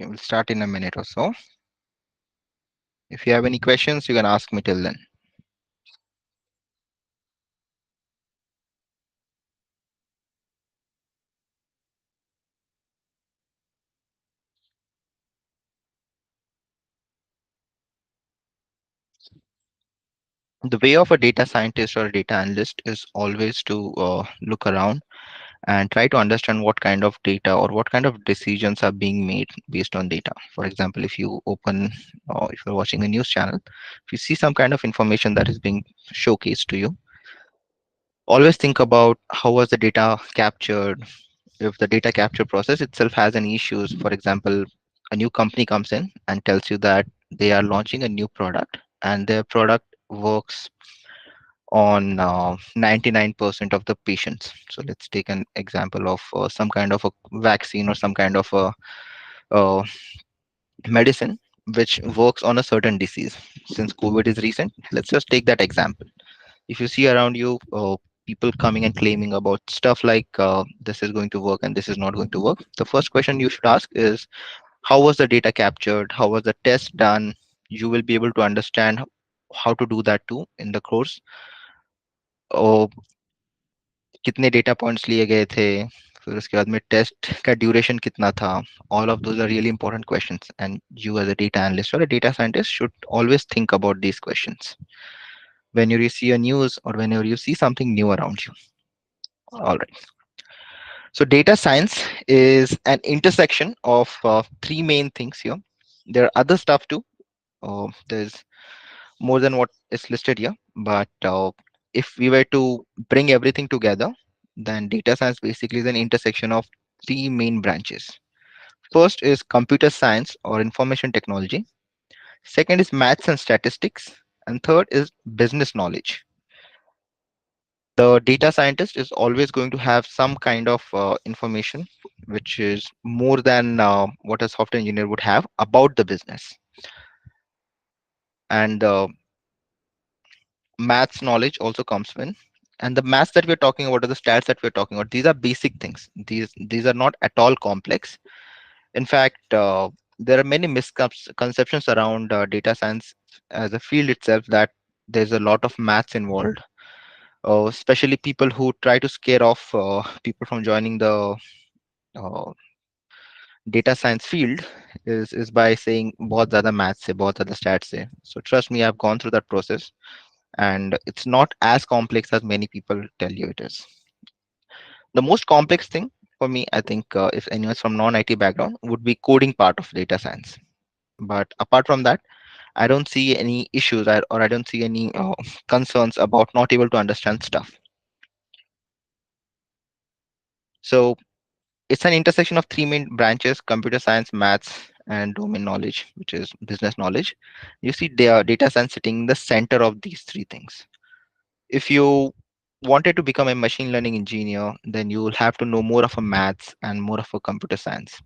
Okay, we'll start in a minute or so. If you have any questions, you can ask me till then. The way of a data scientist or a data analyst is always to look around and try to understand what kind of data or what kind of decisions are being made based on data. For example, if you open or if you're watching a news channel, if you see some kind of information that is being showcased to you, always think about how was the data captured. If the data capture process itself has any issues, for example, a new company comes in and tells you that they are launching a new product and their product works on 99% of the patients. So let's take an example of some kind of a vaccine or some kind of a uh, medicine which works on a certain disease. Since COVID is recent, let's just take that example. If you see around you people coming and claiming about stuff like this is going to work and this is not going to work, the first question you should ask is how was the data captured, how was the test done. You will be able to understand how to do that too in the course, और कितने data points लिए गए थे, फिर उसके बाद में test का ड्यूरेशन कितना था. All of those are really important questions, and you as a data analyst or a data scientist should always think about these questions whenever you see a news or whenever you see something new around you. All right. So data science is an intersection of three main things here. There are other stuff too. There's more than what is listed here. But if we were to bring everything together, then data science basically is an intersection of three main branches. First is computer science or information technology. Second is maths and statistics. And third is business knowledge. The data scientist is always going to have some kind of information which is more than what a software engineer would have about the business. And maths knowledge also comes in. And the maths that we're talking about, or the stats that we're talking about, these are basic things. These are not at all complex. In fact, there are many misconceptions around data science as a field itself, that there's a lot of maths involved. Especially people who try to scare off people from joining the uh, data science field is by saying बहुत ज़्यादा maths है, बहुत ज़्यादा stats है. So trust me, I've gone through that process, and it's not as complex as many people tell you it is. The most complex thing for me, I think, if anyone's from non-IT background, would be coding part of data science. But apart from that, I don't see any issues, or I don't see any concerns about not able to understand stuff. So it's an intersection of three main branches: computer science, maths, and domain knowledge, which is business knowledge. You see data science sitting in the center of these three things. If you wanted to become a machine learning engineer, then you will have to know more of a maths and more of a computer science.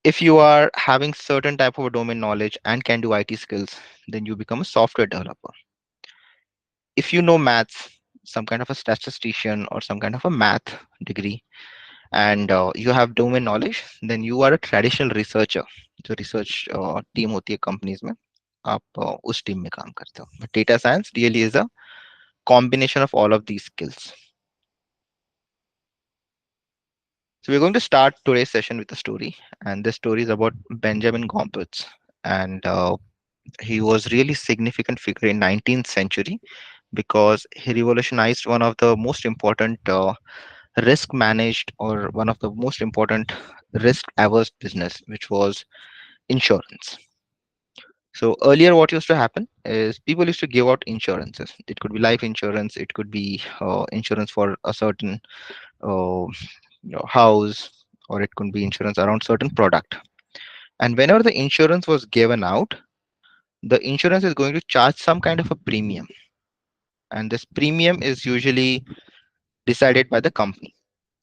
If you are having certain type of a domain knowledge and can do IT skills, then you become a software developer. If you know maths, some kind of a statistician or some kind of a math degree, and you have domain knowledge, then you are a traditional researcher. जो research team होती है companies में, आप उस team में काम करते हो. But data science really is a combination of all of these skills. So we're going to start today's session with a story, and this story is about Benjamin Gompertz. And he was really significant figure in 19th century because he revolutionized one of the most important risk managed, or one of the most important risk averse business, which was insurance. So earlier what used to happen is people used to give out insurances. It could be life insurance, it could be insurance for a certain house, or it could be insurance around certain product. And whenever the insurance was given out, the insurance is going to charge some kind of a premium, and this premium is usually decided by the company.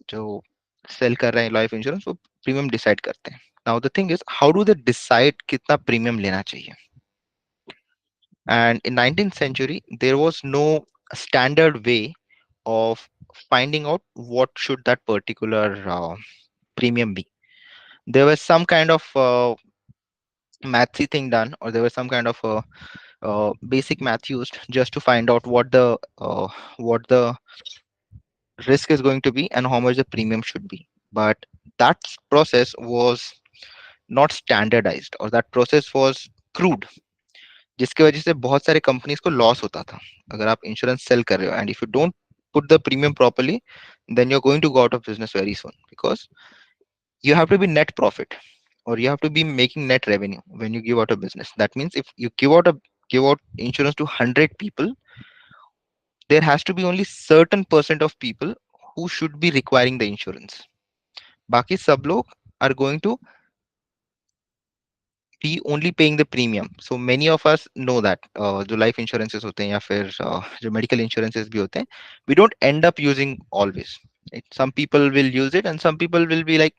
जो cell कर रहे हैं life insurance, वो premium decide करते हैं. Now the thing is, how do they decide कितना premium लेना चाहिए? And in 19th century, there was no standard way of finding out what should that particular premium be. there was some kind of mathy thing done, or there was some kind of basic math used just to find out what the risk is going to be and how much the premium should be. But that process was not standardized, और that process was crude, जिसकी वजह से बहुत सारे companies को loss होता था अगर आप इंश्योरेंस सेल कर रहे हो, and if you don't put the premium properly, then you're going to go out of business very soon, because you have to be net profit, or you have to be making net revenue when you give out a business. That means if you give out insurance to 100 people, there has to be only certain percent of people who should be requiring the insurance. बाकी सब लोग are going to be only paying the premium. So many of us know that जो life insurances होते हैं या फिर जो medical insurances भी होते हैं, we don't end up using always. Right? Some people will use it, and some people will be like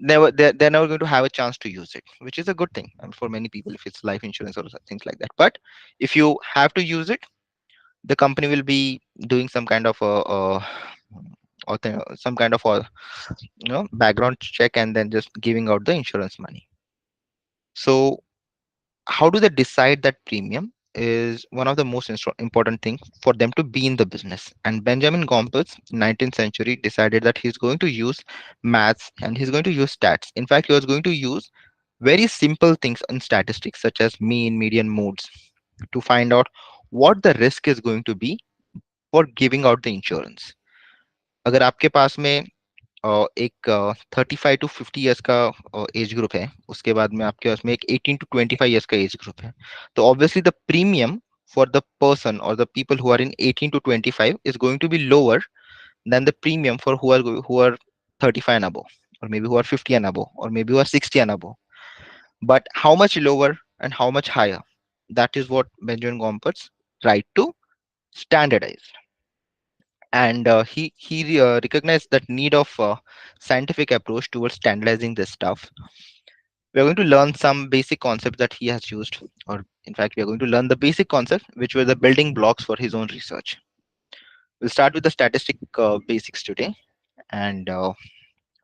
they're never going to have a chance to use it, which is a good thing, and for many people if it's life insurance or things like that. But if you have to use it, the company will be doing some kind of some kind of a background check, and then just giving out the insurance money. So how do they decide that premium is one of the most important things for them to be in the business. And Benjamin Gompers, 19th century, decided that he's going to use maths and he's going to use stats. In fact, he was going to use very simple things in statistics such as mean, median, modes to find out what the risk is going to be for giving out the insurance. अगर आपके पास में एक 35 to 50 years का age group है, उसके बाद में आपके पास में एक 18 to 25 years का एज ग्रुप है, तो obviously the premium for the person or the people who are in 18 to 25 is going to be lower than the premium for who are 35 and above, or maybe who are 50 and above, or maybe who are 60 and above. But how much lower and how much higher, that is what Benjamin Gompertz tried to standardize. And he recognized that need of scientific approach towards standardizing this stuff. We are going to learn some basic concepts that he has used, or in fact we are going to learn the basic concepts which were the building blocks for his own research. We'll start with the statistic basics today, and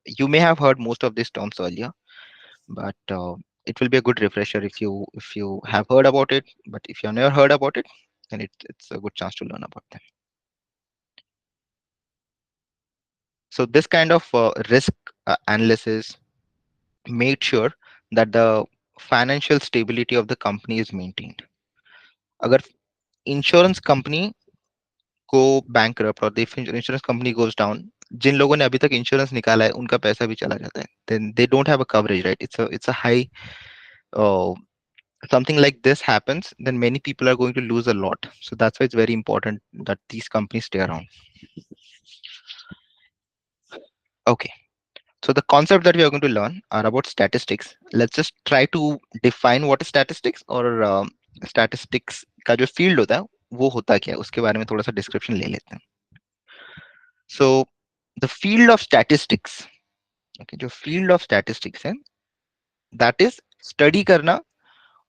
you may have heard most of these terms earlier, but it will be a good refresher if you have heard about it. But if you have never heard about it, then it's a good chance to learn about them. So this kind of risk analysis made sure that the financial stability of the company is maintained. अगर insurance company को bankrupt और insurance company goes down, जिन लोगों ने अभी तक insurance निकाला है उनका पैसा भी चला जाता है, then they don't have a coverage, right? It's a high uh, something like this happens, then many people are going to lose a lot. So that's why it's very important that these companies stay around. Okay, so the concept that we are going to learn are about statistics. Let's just try to define what is statistics, और statistics का जो field होता है वो होता क्या है उसके बारे में थोड़ा सा description ले लेते हैं. So the field of statistics, okay, जो field of statistics है, that is study करना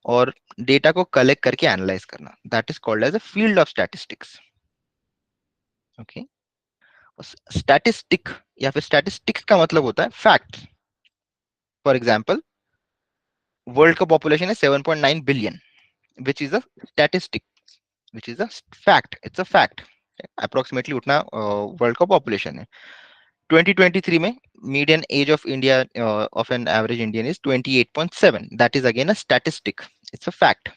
और data को collect करके analyze करना, that is called as a field of statistics. Okay, statistic या फिर statistics का मतलब होता है fact. For example, world का population है 7.9 billion, which is a statistic, which is a fact. It's a fact. Approximately उतना world का population है. 2023 में median age of India of an average Indian is 28.7. That is again a statistic. It's a fact.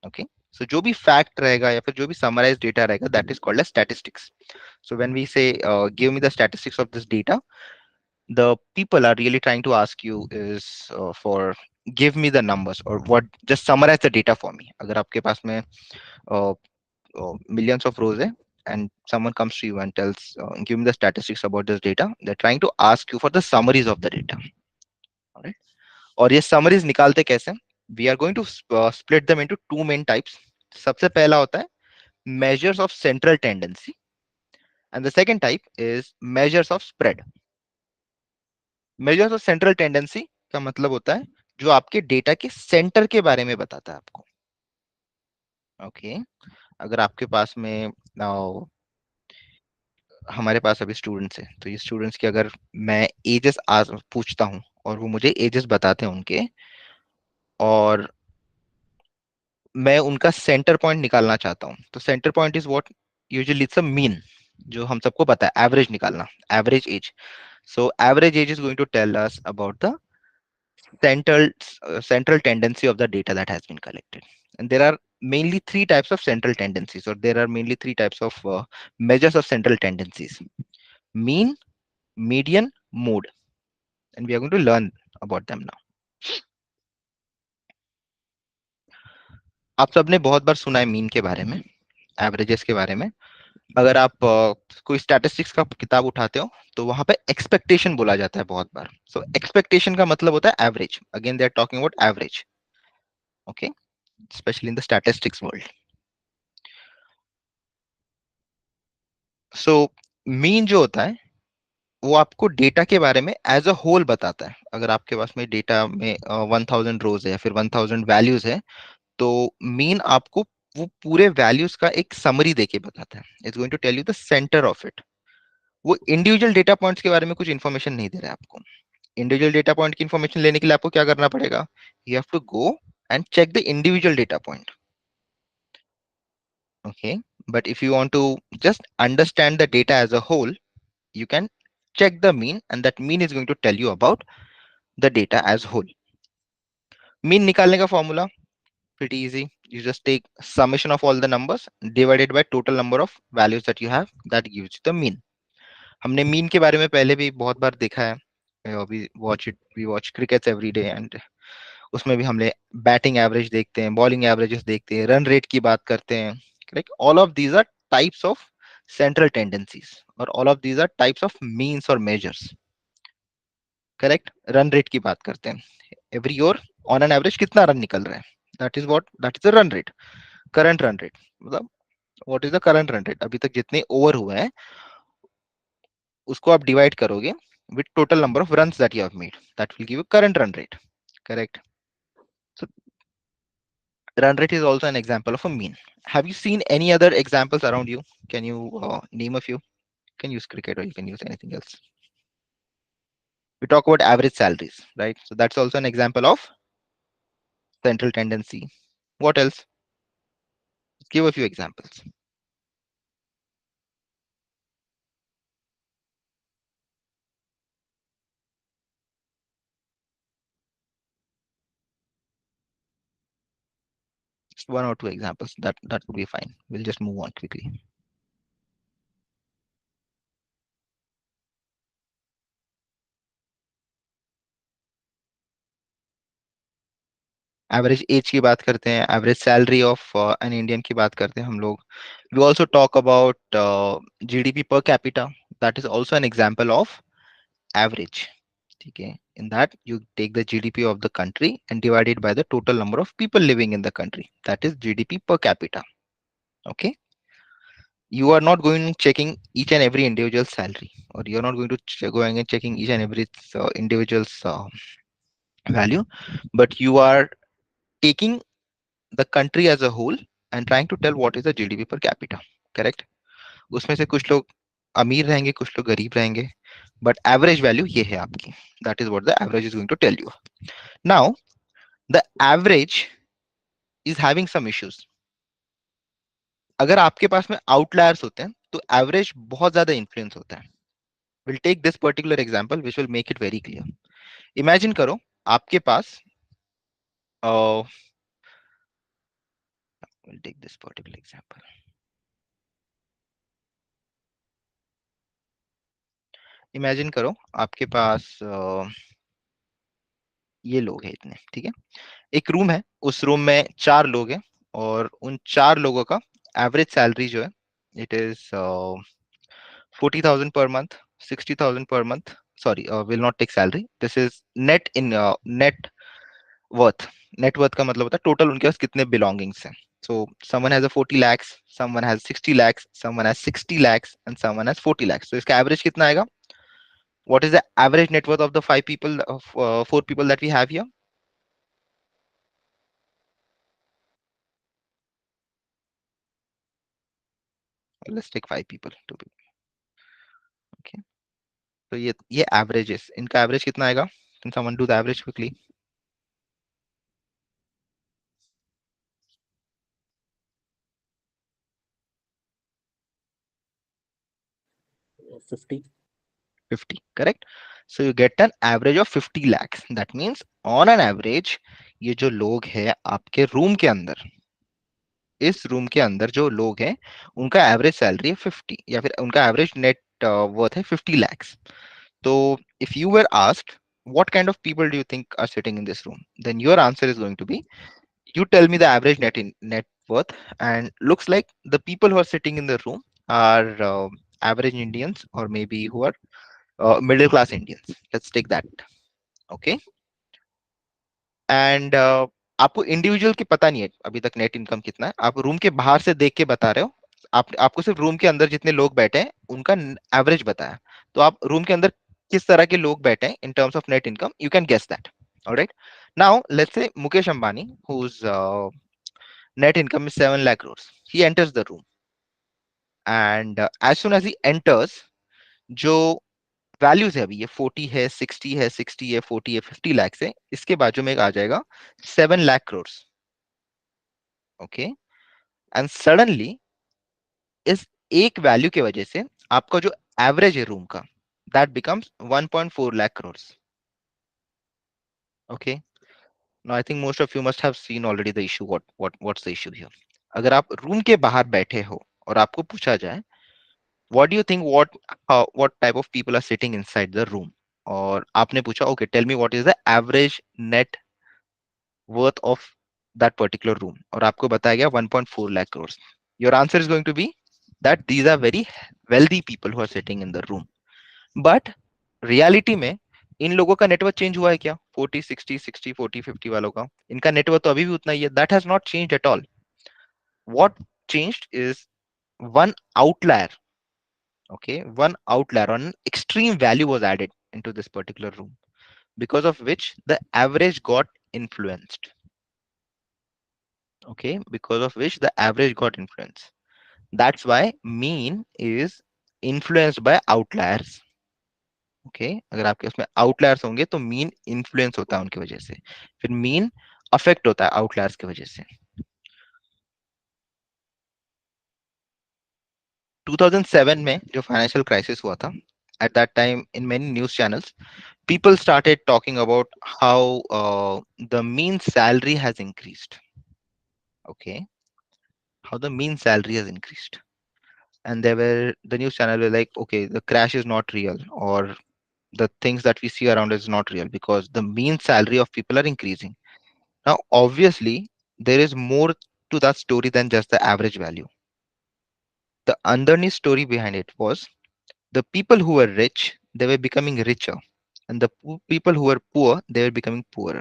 Okay. So जो भी fact रहेगा या फिर जो भी summarized data रहेगा, that is called as statistics. So when we say give me the statistics of this data, the people are really trying to ask you is for give me the numbers, or what, just summarize the data for me. अगर आपके पास में millions of rows है, and someone comes to you and tells give me the statistics about this data, they're trying to ask you for the summaries of the data. All right. और ये summaries निकालते कैसे? We are going to split them into two main types. सबसे पहला होता है measures of central tendency, and the second type is measures of spread. Measures of central tendency का मतलब होता है जो आपके डेटा के सेंटर के बारे में बताता है आपको. ओके, अगर आपके पास में हमारे पास अभी स्टूडेंट्स है, तो ये स्टूडेंट्स की अगर मैं एजेस पूछता हूँ और वो मुझे एजेस बताते हैं उनके, और मैं उनका सेंटर पॉइंट निकालना चाहता हूँ। तो centre point is what, usually it's a mean, जो हम सबको पता है, एवरेज निकालना, average age. So average age is going to tell us about the central central tendency of the data that has been collected. And there are mainly three types of central tendencies, or there are mainly three types of measures of central tendencies: mean, median, mode. And we are going to learn about them now. आप सबने बहुत बार सुना है mean के बारे में, averages के बारे में. अगर आप कोई स्टैटिस्टिक्स का किताब उठाते हो तो वहां पे एक्सपेक्टेशन बोला जाता है बहुत बार. सो एक्सपेक्टेशन का मतलब होता है average. Again they are talking about average. Okay, specially in the statistics world. So mean जो होता है वो आपको डेटा के बारे में एज अ होल बताता है. अगर आपके पास में डेटा में 1000 रोज है या फिर 1000 वैल्यूज है, तो मीन आपको वो पूरे वैल्यूज का एक समरी देके बताता है. It's going to tell you the centre of it. वो इंडिविजुअल डेटा पॉइंट्स के बारे में कुछ इन्फॉर्मेशन नहीं दे रहा है आपको. इंडिविजुअल डेटा पॉइंट की इन्फॉर्मेशन लेने के लिए आपको क्या करना पड़ेगा? You have to go and check the individual data point. Okay, but if you want to just understand the data as a whole, you can check the mean, and that mean is going to tell you about the data as whole. Mean निकालने का formula pretty easy. You just take summation of all the numbers divided by total number of values that you have, that gives you the mean. हमने mean के बारे में पहले भी बहुत बार देखा है. We watch crickets every day, and उसमें भी हमने बैटिंग एवरेज देखते हैं, बॉलिंग एवरेजेस देखते हैं, रन रेट की बात करते हैं. Correct, all of these are types of central tendencies, और all of these are types of means और मेजर्स. करेक्ट, रन रेट की बात करते हैं. Every over on an average कितना रन निकल रहा है, that is the run rate. Current run rate मतलब what is the current run rate, अभी तक जितने ओवर हुए हैं उसको आप डिवाइड करोगे with total number of runs that you have made, that will give you current run rate. Correct. So run rate is also an example of a mean. Have you seen any other examples around you? Can you name a few? You can use cricket or you can use anything else. We talk about average salaries, right? So that's also an example of central tendency. What else? Give a few examples. Just one or two examples. That would be fine. We'll just move on quickly. Average age की बात करते हैं, average salary of an Indian की बात करते हैं हम लोग. We also talk about GDP per capita. That is also an example of average. ठीक है, in that you take the GDP of the country and divide it by the total number of people living in the country, that is GDP per capita. Okay, you are not going checking each and every individual salary, or you're not going to going and checking each and every individual's value, but you are taking the country as a whole and trying to tell what is the GDP per capita. Correct. उसमें से कुछ लोग अमीर रहेंगे, कुछ लोग गरीब रहेंगे, but average value ये है आपकी. That is what the average is going to tell you. Now the average is having some issues. अगर आपके पास में आउटलायर्स होते हैं तो एवरेज बहुत ज्यादा इन्फ्लुएंस होता है. Will take this particular example which will make it very clear. Imagine करो आपके पास, will take this particular example. Imagine करो आपके पास ये लोग हैं इतने, ठीक है. एक रूम है, उस रूम में चार लोग हैं, और उन चार लोगों का एवरेज सैलरी जो है, it is 40,000 per month, 60,000 per month. Sorry, will not take salary. This is net in net worth. Net worth का मतलब होता है टोटल उनके पास कितने belongings हैं. So someone has a 40 lakhs, someone has 60 lakhs, someone has 60 lakhs, and someone has 40 lakhs. So इसका average कितना आएगा? What is the average net worth of the five people, of four people that we have here? Let's take five people. Two people. Okay. तो ये averages. इनका average कितना आएगा? Can someone do the average quickly? 50. 50, correct? So you get an average of 50 lakhs. That means on an average ये जो लोग हैं आपके रूम के अंदर, इस रूम के अंदर जो लोग हैं उनका एवरेज सैलरी है 50, या फिर उनका एवरेज नेट वर्थ है 50 lakhs. So if you were asked what kind of people do you think are sitting in this room, then your answer is going to be, you tell me the average net worth, and looks like the people who are sitting in the room are average Indians, or maybe who are middle class Indians. Let's take that. Okay. And आपको individual की पता नहीं है अभी तक net income कितना है, आप रूम के बाहर से देख के बता रहे हो, आपको सिर्फ रूम के अंदर जितने लोग बैठे हैं उनका एवरेज बताया, तो आप रूम के अंदर किस तरह के लोग बैठे हैं in terms of net income, you can guess that. Alright. Now let's say Mukesh Ambani, whose net income is 7 lakh crores, he enters the room, and as soon as he enters, जो वैल्यूज है अभी, ये 40 है, 60 है, 60 है, 40 है, 50 lakhs है, इसके बाजू में एक आ जाएगा 7 lakh crores. Okay. And suddenly इस एक वैल्यू की वजह से आपका जो एवरेज है रूम का, that becomes 1.4 lakh crores. Okay. Now I think most of you must have seen already the issue. What's the issue here? अगर आप रूम के बाहर बैठे हो और आपको पूछा जाए what do you think, what type of people are sitting inside the room, और आपने पूछा okay tell me what is the average net worth of that particular room, और आपको बताया गया 1.4 lakh crores, your answer is going to be that these are very wealthy people who are sitting in the room. But reality में इन लोगों का network change हुआ है क्या? 40 60 60 40 50 वालों का, इनका नेटवर्क तो अभी भी उतना ही है. That has not changed at all. What changed is one outlier. Okay, one outlier on extreme value was added into this particular room, because of which the average got influenced. Okay, because of which the average got influenced. That's why mean is influenced by outliers. Okay. अगर आपके उसमें outliers होंगे तो mean influence होता है उनकी वजह से, फिर मीन अफेक्ट होता है आउटलायर्स की वजह से. 2007 में जो फाइनेंशियल क्राइसिस हुआ था, at that time in many news channels people started talking about how the mean salary has increased. Okay, how the mean salary has increased, and there were the news channel were like, okay, the crash is not real, or the things that we see around is not real, because the mean salary of people are increasing. Now, obviously, there is more to that story than just the average value. The underneath story behind it was the people who were rich, they were becoming richer, and the people who were poor, they were becoming poorer.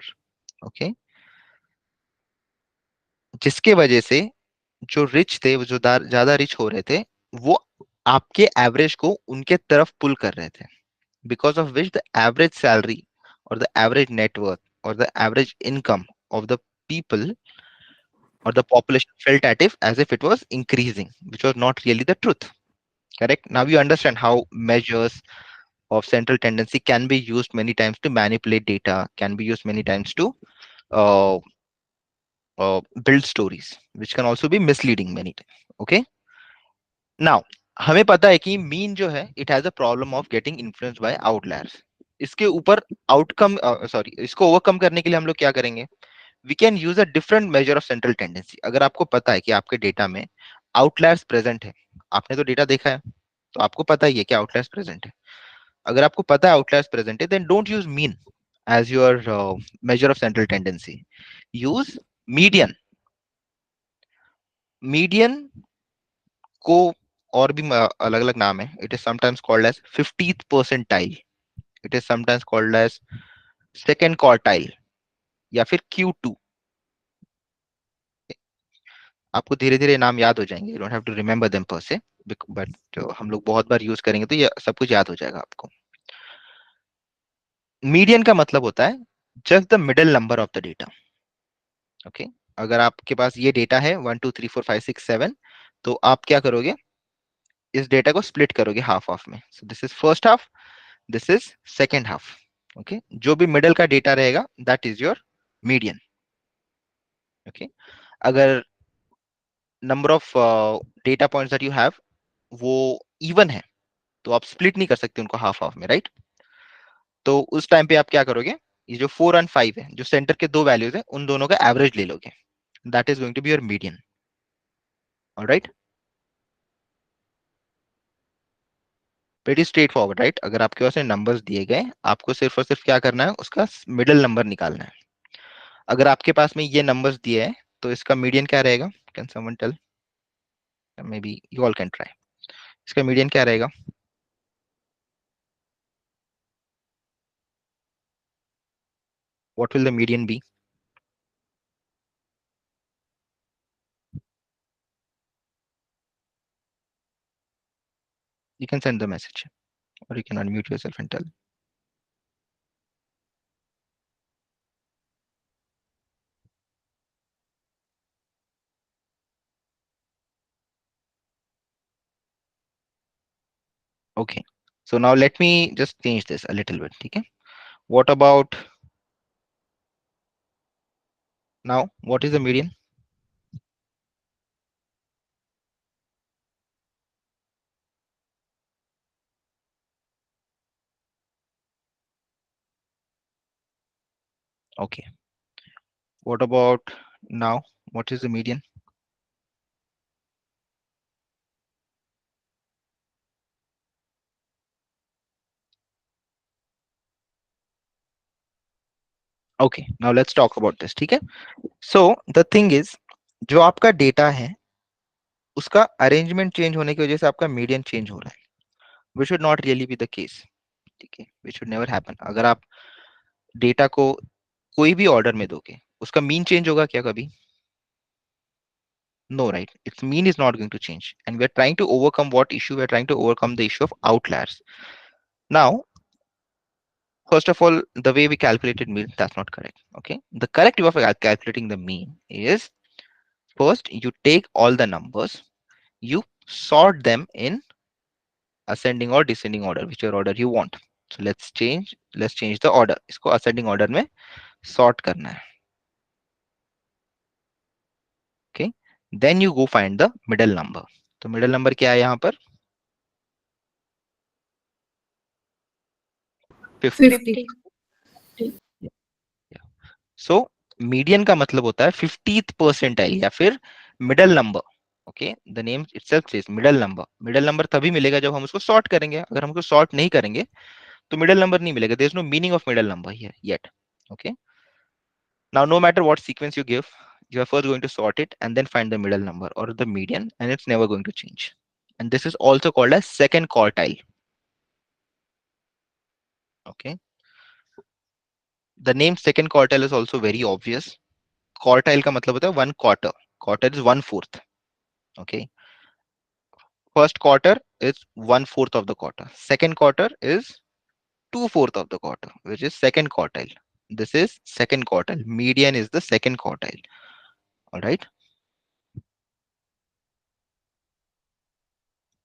Okay, जिसके वजह से जो rich थे, वो जो ज्यादा rich हो रहे थे, वो आपके एवरेज को उनके तरफ पुल कर रहे थे, because of which the average salary or the average net worth or the average income of the people or the population felt as if it was increasing, which was not really the truth. Correct. Now you understand how measures of central tendency can be used many times to manipulate data, can be used many times to uh, build stories, which can also be misleading many times. Okay. Now हमें पता है कि mean जो है it has a problem of getting influenced by outliers. इसके ऊपर outcome sorry इसको overcome करने के लिए हम लोग क्या करेंगे? We can use a different measure of central tendency. अगर आपको पता है कि आपके डेटा में आउटलायर्स प्रेजेंट है, आपने तो डेटा देखा है, तो आपको पता ही है कि आउटलायर्स प्रेजेंट है. अगर आपको पता है आउटलायर्स प्रेजेंट है, then don't use mean as your measure of central tendency. Use median. Median को और भी अलग अलग नाम है. It is sometimes called as 50th percentile, it is sometimes called as second quartile, या फिर Q2. आपको धीरे धीरे नाम याद हो जाएंगे, you don't have to remember them per se, but हम लोग बहुत बार यूज करेंगे तो ये सब कुछ याद हो जाएगा आपको. मीडियन का मतलब होता है just the middle number of the data. Okay. अगर आपके पास ये डेटा है 1 2 3 4 5 6 7, तो आप क्या करोगे? इस डेटा को स्प्लिट करोगे हाफ हाफ में. So this is first half, this is second half. Okay, जो भी मिडल का डेटा रहेगा that is your median. Okay, अगर number of data points that you have वो इवन है तो आप स्प्लिट नहीं कर सकते उनको हाफ हाफ में, राइट? तो उस टाइम पे आप क्या करोगे, ये जो 4 और 5 है, जो सेंटर के दो वैल्यूज है, उन दोनों का एवरेज ले लोगे, that is going to be your median. Alright, pretty straightforward, right? अगर आपके पास नंबर्स दिए गए, आपको सिर्फ और सिर्फ क्या करना है, उसका मिडिल नंबर निकालना है। अगर आपके पास में ये नंबर्स दिए हैं तो इसका मीडियन क्या रहेगा? Can someone tell? Maybe you all can try. इसका मीडियन क्या रहेगा? What will the median be? You can send the message or you can unmute yourself and tell. Okay, so now let me just change this a little bit. Okay, what about now? What is the median? Okay, what about now? What is the median? Okay, now let's talk about this. ठीक है, so the thing is, जो आपका data है उसका arrangement change होने की वजह से आपका मीडियन चेंज हो रहा है, which should not really be the case. ठीक है, which should never happen. अगर आप डेटा को कोई भी ऑर्डर में दोगे, उसका मीन चेंज होगा क्या कभी? No, right? Its mean is not going to change. And we're trying to overcome what issue? We're trying to overcome the issue of outliers. Now, first of all, the way we calculated mean, that's not correct. Okay. The correct way of calculating the mean is first you take all the numbers, you sort them in ascending or descending order, whichever order you want. So let's change the order. इसको ascending order में sort करना है. Okay. Then you go find the middle number. तो middle number क्या है यहाँ पर? 50. 50. So median का मतलब होता है 50th परसेंटाइल या फिर middle number. Okay, the name itself says middle number. Middle number तभी मिलेगा जब हम उसको सॉर्ट करेंगे। अगर हम उसको सॉर्ट नहीं करेंगे तो मिडल नंबर नहीं मिलेगा। There is no meaning of middle number here yet. Okay, now no matter what sequence you give, you are first going to sort it and then find the middle number or the median, and it's never going to change. And this is also called as second quartile. Okay, the name second quartile is also very obvious. Quartile का मतलब होता है one quarter, quarter is one fourth. Okay, first quarter is 1/4 of the quarter. Second quarter is 2/4 of the quarter, which is second quartile. This is second quartile. Median is the second quartile. All right.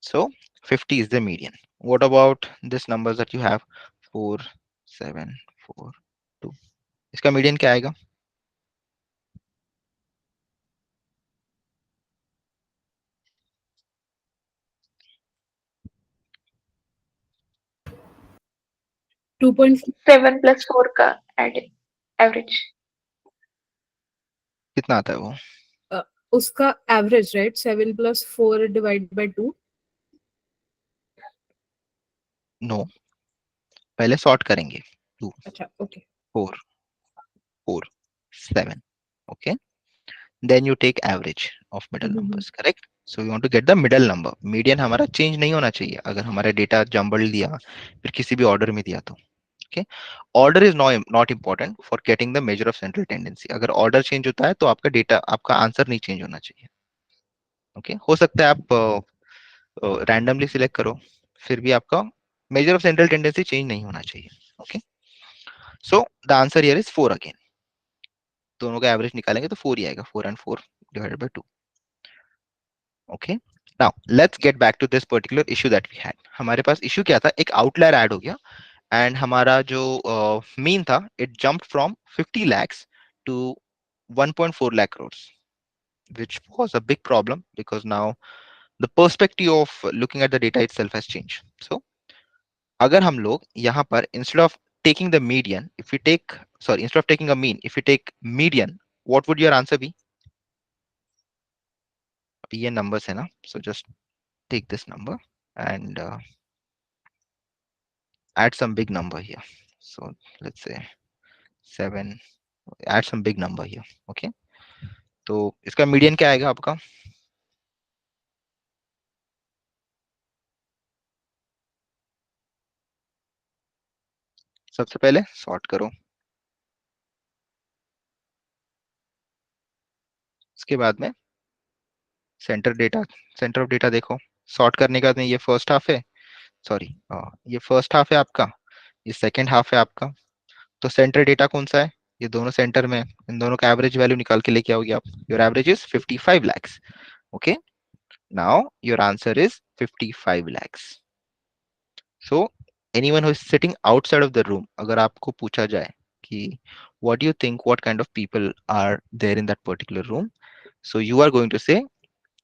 So 50 is the median. What about this numbers that you have? 4, 7, 4, 2. इसका median क्या आएगा? 2.4. 7 + 4 का average. कितना आता है वो? उसका average, right? 7 + 4 divide by 2. No, पहले सॉर्ट करेंगे। 2, अच्छा, okay. 4, 4, 7. Okay. Then you take average of middle numbers, correct? So we want to get the middle number. Median हमारा चेंज नहीं होना चाहिए अगर हमारा डेटा जम्बल दिया फिर किसी भी ऑर्डर में दिया तो। okay, order is not important for getting the measure of central tendency. अगर ऑर्डर चेंज होता है तो आपका डेटा, आपका आंसर नहीं चेंज होना चाहिए। ओके, हो सकता है आप रैंडमली सिलेक्ट करो, फिर भी आपका major of central tendency change नहीं होना चाहिए। Okay, so the answer here is 4 again. दोनों का एवरेज निकालेंगे तो 4 ही आएगा, 4 and 4 divided by 2. Okay, now let's get back to this particular issue that we had. हमारे पास इशू क्या था? एक आउटलायर ऐड हो गया एंड हमारा जो मीन था, it jump from 50 lakhs to 1.4 lakh crores, which was a big problem because now the perspective of looking at the data itself has changed. So अगर हम लोग यहाँ पर instead of taking the median, if we take, sorry, instead of taking a mean, if we take median, what would your answer be? अभी ये numbers है ना, so just take this number and add some big number here. So let's say 7, add some big number here. Okay, तो इसका median क्या आएगा आपका? सबसे पहले सॉर्ट करो, उसके बाद में centre data, centre of data देखो। सॉर्ट करने के बाद में ये फर्स्ट हाफ है, सॉरी, ये फर्स्ट हाफ है आपका, ये सेकंड हाफ है आपका। तो सेंटर डेटा कौन सा है? ये दोनों सेंटर में, इन दोनों का एवरेज वैल्यू निकाल के लेके आओगे आप। Your average is 55 lakhs. Okay, now your answer is 55 lakhs. So anyone who is sitting outside of the room, अगर आपको पूछा जाए कि what do you think what kind of people are there in that particular room, so you are going to say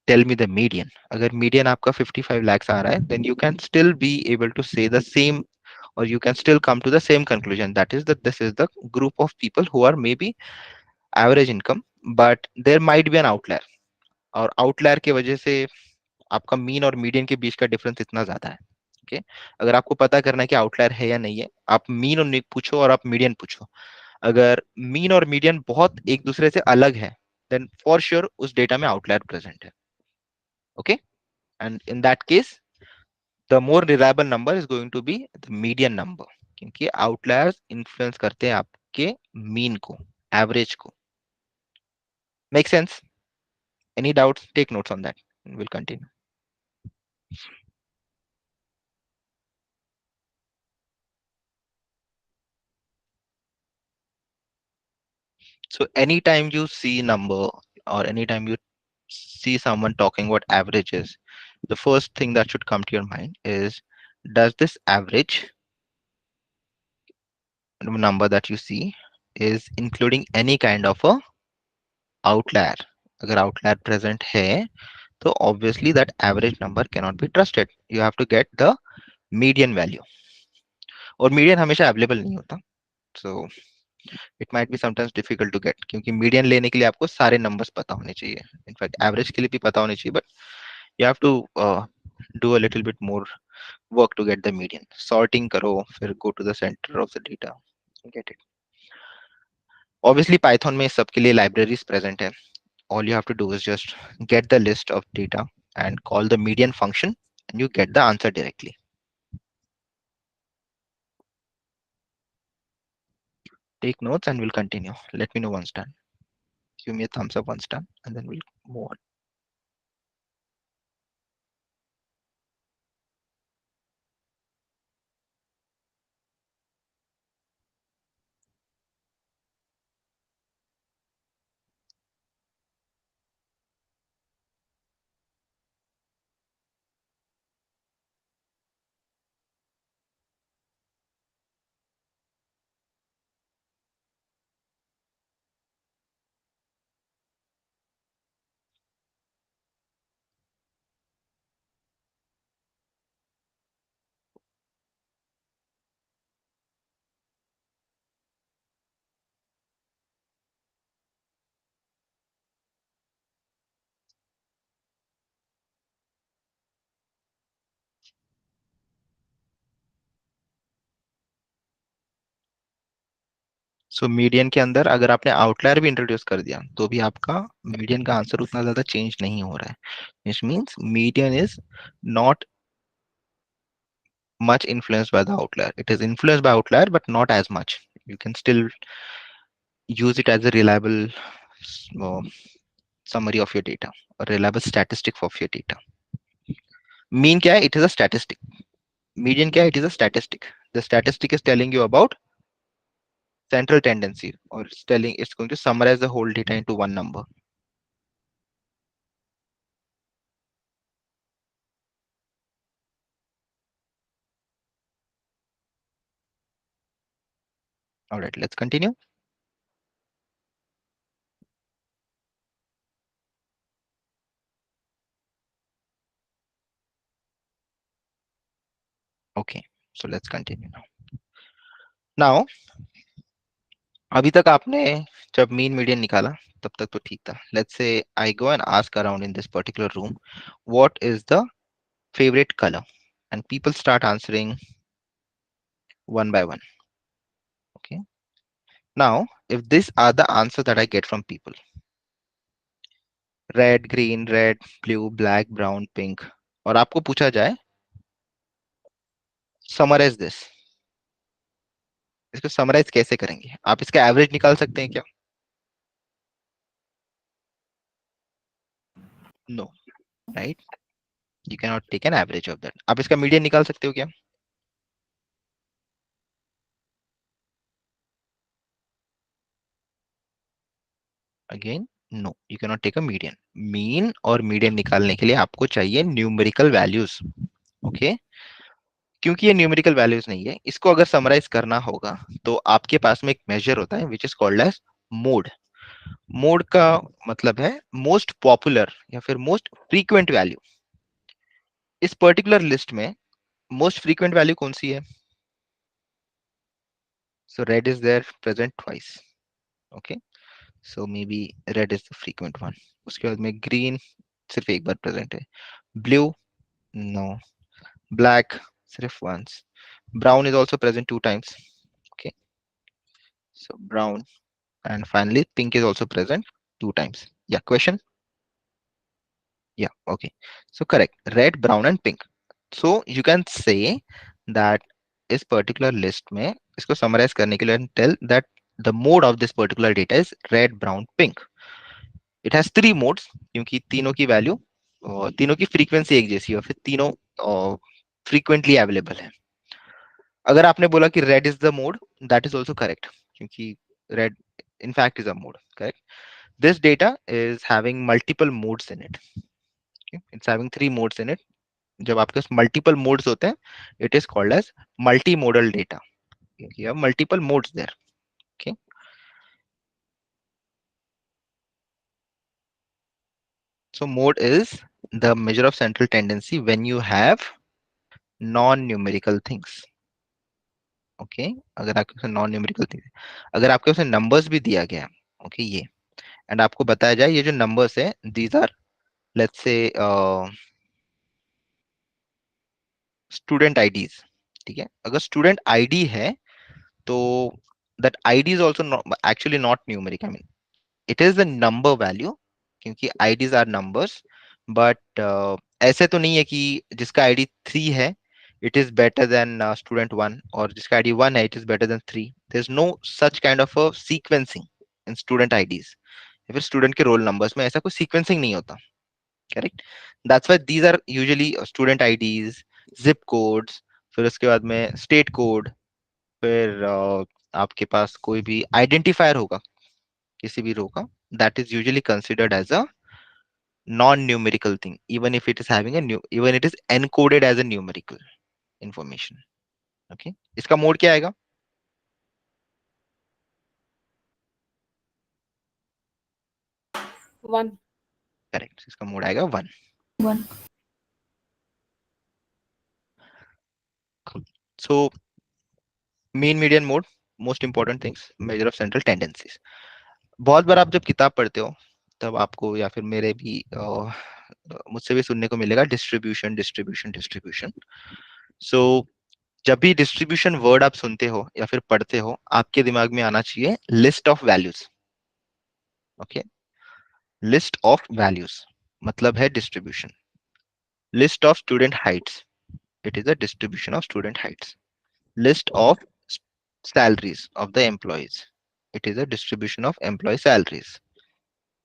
tell me the median. अगर median आपका 55 lakhs आ रहा है, then you can still be able to say the same, or you can still come to the same conclusion, that is that this is the group of people who are maybe average income, but there might be an outlier, और outlier की वजह से आपका mean और median के बीच का difference इतना ज्यादा है। ओके, अगर आपको पता करना है कि आउटलायर है या नहीं है, आप मीन और पूछो और आप मीडियन पूछो। अगर मीन और मीडियन बहुत एक दूसरे से अलग है, देन फॉर श्योर उस डेटा में आउटलायर प्रेजेंट है। Okay, and in that case the more reliable number is going to be the median number, क्योंकि आउटलायर्स इन्फ्लुएंस करते हैं आपके मीन को, एवरेज को। Make sense? Any doubts? Take notes on that, will continue. So anytime you see number, or anytime you see someone talking about averages, the first thing that should come to your mind is, does this average number that you see is including any kind of a outlier? अगर outlier present है, so obviously that average number cannot be trusted. You have to get the median value, और median हमेशा available नहीं होता, so it might be sometimes difficult to get, क्योंकि median लेने के लिए आपको सारे numbers पता होने चाहिए, in fact average के लिए भी पता होने चाहिए, but you have to do a little bit more work to get the median. Sorting करो, फिर go to the center of the data, get it. Obviously Python में सबके लिए libraries present है. All you have to do is just get the list of data and call the median function, and you get the answer directly. Take notes and we'll continue. Let me know once done. Give me a thumbs up once done, and then we'll move on. So median के अंदर अगर आपने outlier भी introduce कर दिया, तो भी आपका मीडियन का आंसर उतना ज्यादा चेंज नहीं हो रहा है, which means median is not much influenced by the outlier. It is influenced by outlier, but not as much. You can still use it as a reliable uh, summary of your data, a reliable statistic of your data. Mean क्या है? It is a statistic. Median क्या है? It is a statistic. The statistic is telling you about central tendency, or it's telling, it's going to summarize the whole data into one number. All right, let's continue. Okay, so let's continue now. Now, अभी तक आपने जब mean median निकाला तब तक तो ठीक था. Let's say I go and ask around in this particular room what is the favorite color, and people start answering one by one. Okay, now if these are the answers that I get from people: red, green, red, blue, black, brown, pink, और आपको पूछा जाए summarise this, इसको summarise कैसे करेंगे? आप इसका average निकाल सकते हैं क्या? No, right, you can not take an average of that. आप इसका मीडियन निकाल सकते हो क्या? Again no, you can not take a median. Mean और मीडियन निकालने के लिए आपको चाहिए न्यूमेरिकल वैल्यूज. ओके, क्योंकि ये न्यूमेरिकल वैल्यूज नहीं है, इसको अगर समराइज करना होगा तो आपके पास में एक मेजर होता है which is called as mode. Mode का मतलब है मोस्ट पॉपुलर या फिर मोस्ट फ्रीक्वेंट वैल्यू. इस पर्टिकुलर लिस्ट में मोस्ट फ्रीक्वेंट वैल्यू कौन सी है? So red is there present twice. Okay, so maybe red is the frequent one. उसके बाद में ग्रीन सिर्फ एक बार प्रेजेंट है. Blue, no. ब्लैक सिर्फ once. Brown is also present two times. Okay, so brown. And finally, pink is also present two times. Yeah, question? Yeah, okay. So correct. Red, brown, and pink. So you can say that इस particular list में इसको summarize करने के लिए tell that the mode of this particular data is red, brown, pink. It has three modes क्योंकि तीनों की value और तीनों की frequency एक जैसी है और फिर तीनों frequently available है. अगर आपने बोला कि red is the mode, that is also correct क्योंकि red in fact is a mode. Correct. This data is having multiple modes in it. Okay? It's having three modes in it. जब आपके पास multiple modes होते हैं, it is called as multimodal data. You have multiple modes there. Okay. So mode is the measure of central tendency when you have non-numerical things. Okay. अगर आपके पास non-numerical things, अगर आपके पास numbers भी दिया गया, okay, ये, and आपको बताया जाए ये जो numbers है, these are let's say student IDs. ठीक है, अगर student ID है तो that ID is also not, actually not numeric. I mean, it is the number value क्योंकि IDs are numbers, but ऐसे तो नहीं है कि जिसका ID 3 है it is better than student 1 और जिसका ID 1 है it is better than 3. There's no such kind of a sequencing in student IDs. या फिर student के roll numbers में ऐसा कोई sequencing नहीं होता. Correct? That's why these are usually student IDs, zip codes, फिर उसके बाद में state code, फिर आपके पास कोई भी आइडेंटिफायर होगा किसी भी रो का, that is usually considered as a non numerical thing even if it is having a new, even it is encoded as a numerical information. Okay, इसका मोड क्या आएगा? One. करेक्ट, इसका मोड आएगा 1. One. So mean median mode, most important things, measure of central tendencies. बहुत बार आप जब किताब पढ़ते हो तब आपको या फिर मेरे भी मुझसे भी सुनने को मिलेगा डिस्ट्रीब्यूशन डिस्ट्रीब्यूशन डिस्ट्रीब्यूशन. सो जब भी डिस्ट्रीब्यूशन वर्ड आप सुनते हो या फिर पढ़ते हो आपके दिमाग में आना चाहिए list of values. Okay, list of values मतलब है distribution. List of student Heights, it is a distribution of student Heights. List of salaries of the employees, it is a distribution of employee salaries.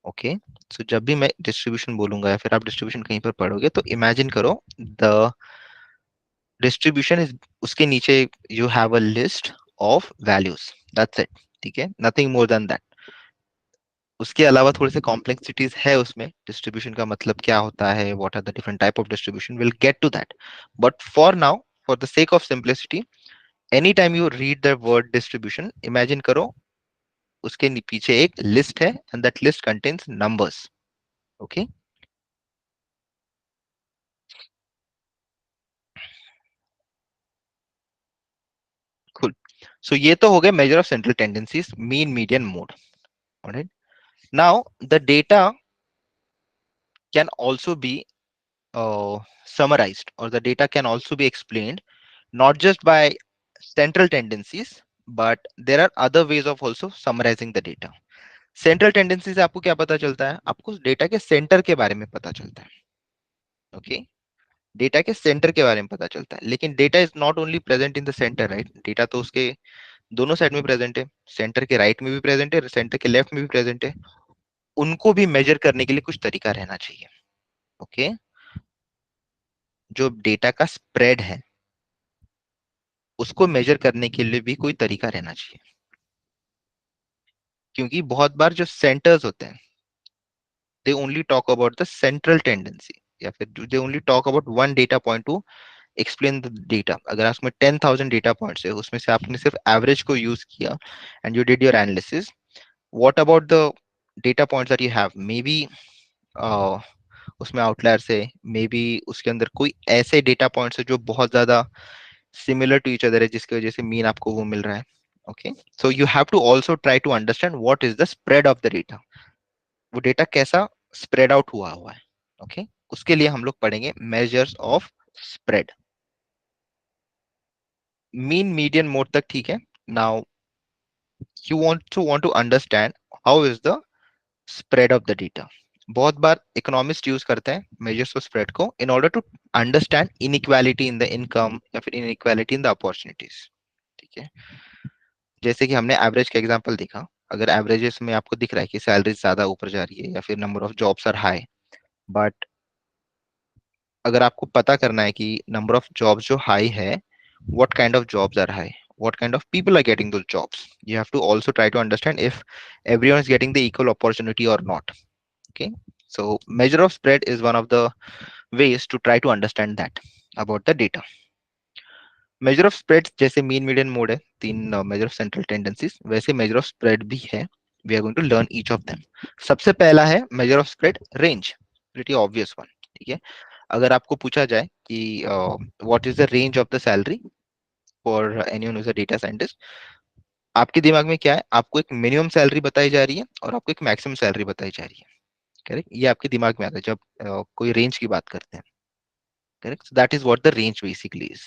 Okay, so जब भी मैं distribution बोलूंगा या फिर आप distribution कहीं पर पढ़ोगे तो इमेजिन करो द डिस्ट्रीब्यूशन इज, उसके नीचे you have a list of values, that's it. ठीक है, नथिंग मोर देन दैट. उसके अलावा थोड़े से कॉम्प्लेक्सिटीज है उसमें, डिस्ट्रीब्यूशन का मतलब क्या होता है, what are the different type of distribution, will get to that. But for now, for the sake of simplicity, any time you read the word distribution, imagine करो उसके पीछे एक लिस्ट है and that list contains numbers. Okay, cool. So ये तो हो गया measure of central tendencies, mean, median, mode. Alright. Now the data can also be summarized, or the data can also be explained not just by central tendencies, but there are other ways of also summarizing the data. Central tendency से आपको क्या पता चलता है? आपको data के centre के बारे में पता चलता है. ओके, डेटा के सेंटर के बारे में पता चलता है, लेकिन data is not only present in the centre, right? Data तो उसके दोनों साइड में प्रेजेंट है, सेंटर के राइट में भी प्रेजेंट है, सेंटर के लेफ्ट में भी प्रेजेंट है. उनको भी मेजर करने के लिए कुछ तरीका रहना चाहिए. ओके, जो डेटा का स्प्रेड है उसको मेजर करने के लिए भी कोई तरीका रहना चाहिए, क्योंकि बहुत बार जो सेंटर्स होते हैं they only talk about the central tendency, या फिर they only talk about one data point two explain the data. अगर उसमें 10,000 डेटा पॉइंट्स है, उसमें से आपने सिर्फ एवरेज को यूज किया and you did your analysis, what about the data points that you have, may be उसमें आउटलायर्स है, मे बी उसके अंदर कोई ऐसे डेटा पॉइंट्स है जो बहुत ज्यादा सिमिलर टू ईच अदर है, जिसकी वजह से मीन आपको वो मिल रहा है. Okay, so you have to also try to understand what is the spread of the data. वो डेटा कैसा स्प्रेड आउट हुआ हुआ है. ओके, उसके लिए हम लोग पढ़ेंगे measures of spread. Mean, median, mode तक ठीक है. Now you want to understand how is the spread of the data. बहुत बार इकोनॉमिस्ट यूज करते हैं मेजर्स ऑफ स्प्रेड को in order to understand inequality in the income या फिर inequality in the opportunities. ठीक है, जैसे कि हमने एवरेज का एग्जांपल देखा. अगर एवरेजेस में आपको दिख रहा है कि सैलरी ज्यादा ऊपर जा रही है या फिर number of jobs are high, but अगर आपको पता करना है कि नंबर ऑफ जॉब्स जो हाई है, what kind of jobs are high, what kind of people are getting those jobs, you have to also try to understand if everyone is getting the equal opportunity or not. Okay, so measure of spread is one of the ways to try to understand that about the data. Measure of spread जैसे mean, median, mode है, तीन measure of central tendencies, वैसे measure of spread भी है. We are going to learn each of them. सबसे पहला है measure of spread range. Pretty obvious one. ठीक है, अगर आपको पूछा जाए कि what is the range of the salary for anyone who is a data scientist, आपके दिमाग में क्या है? आपको एक मिनिमम सैलरी बताई जा रही है और आपको एक मैक्सिमम सैलरी बताई जा रही है. करेक्ट, ये आपके दिमाग में आता है जब कोई रेंज की बात करते हैं. Correct, that is what the range basically is.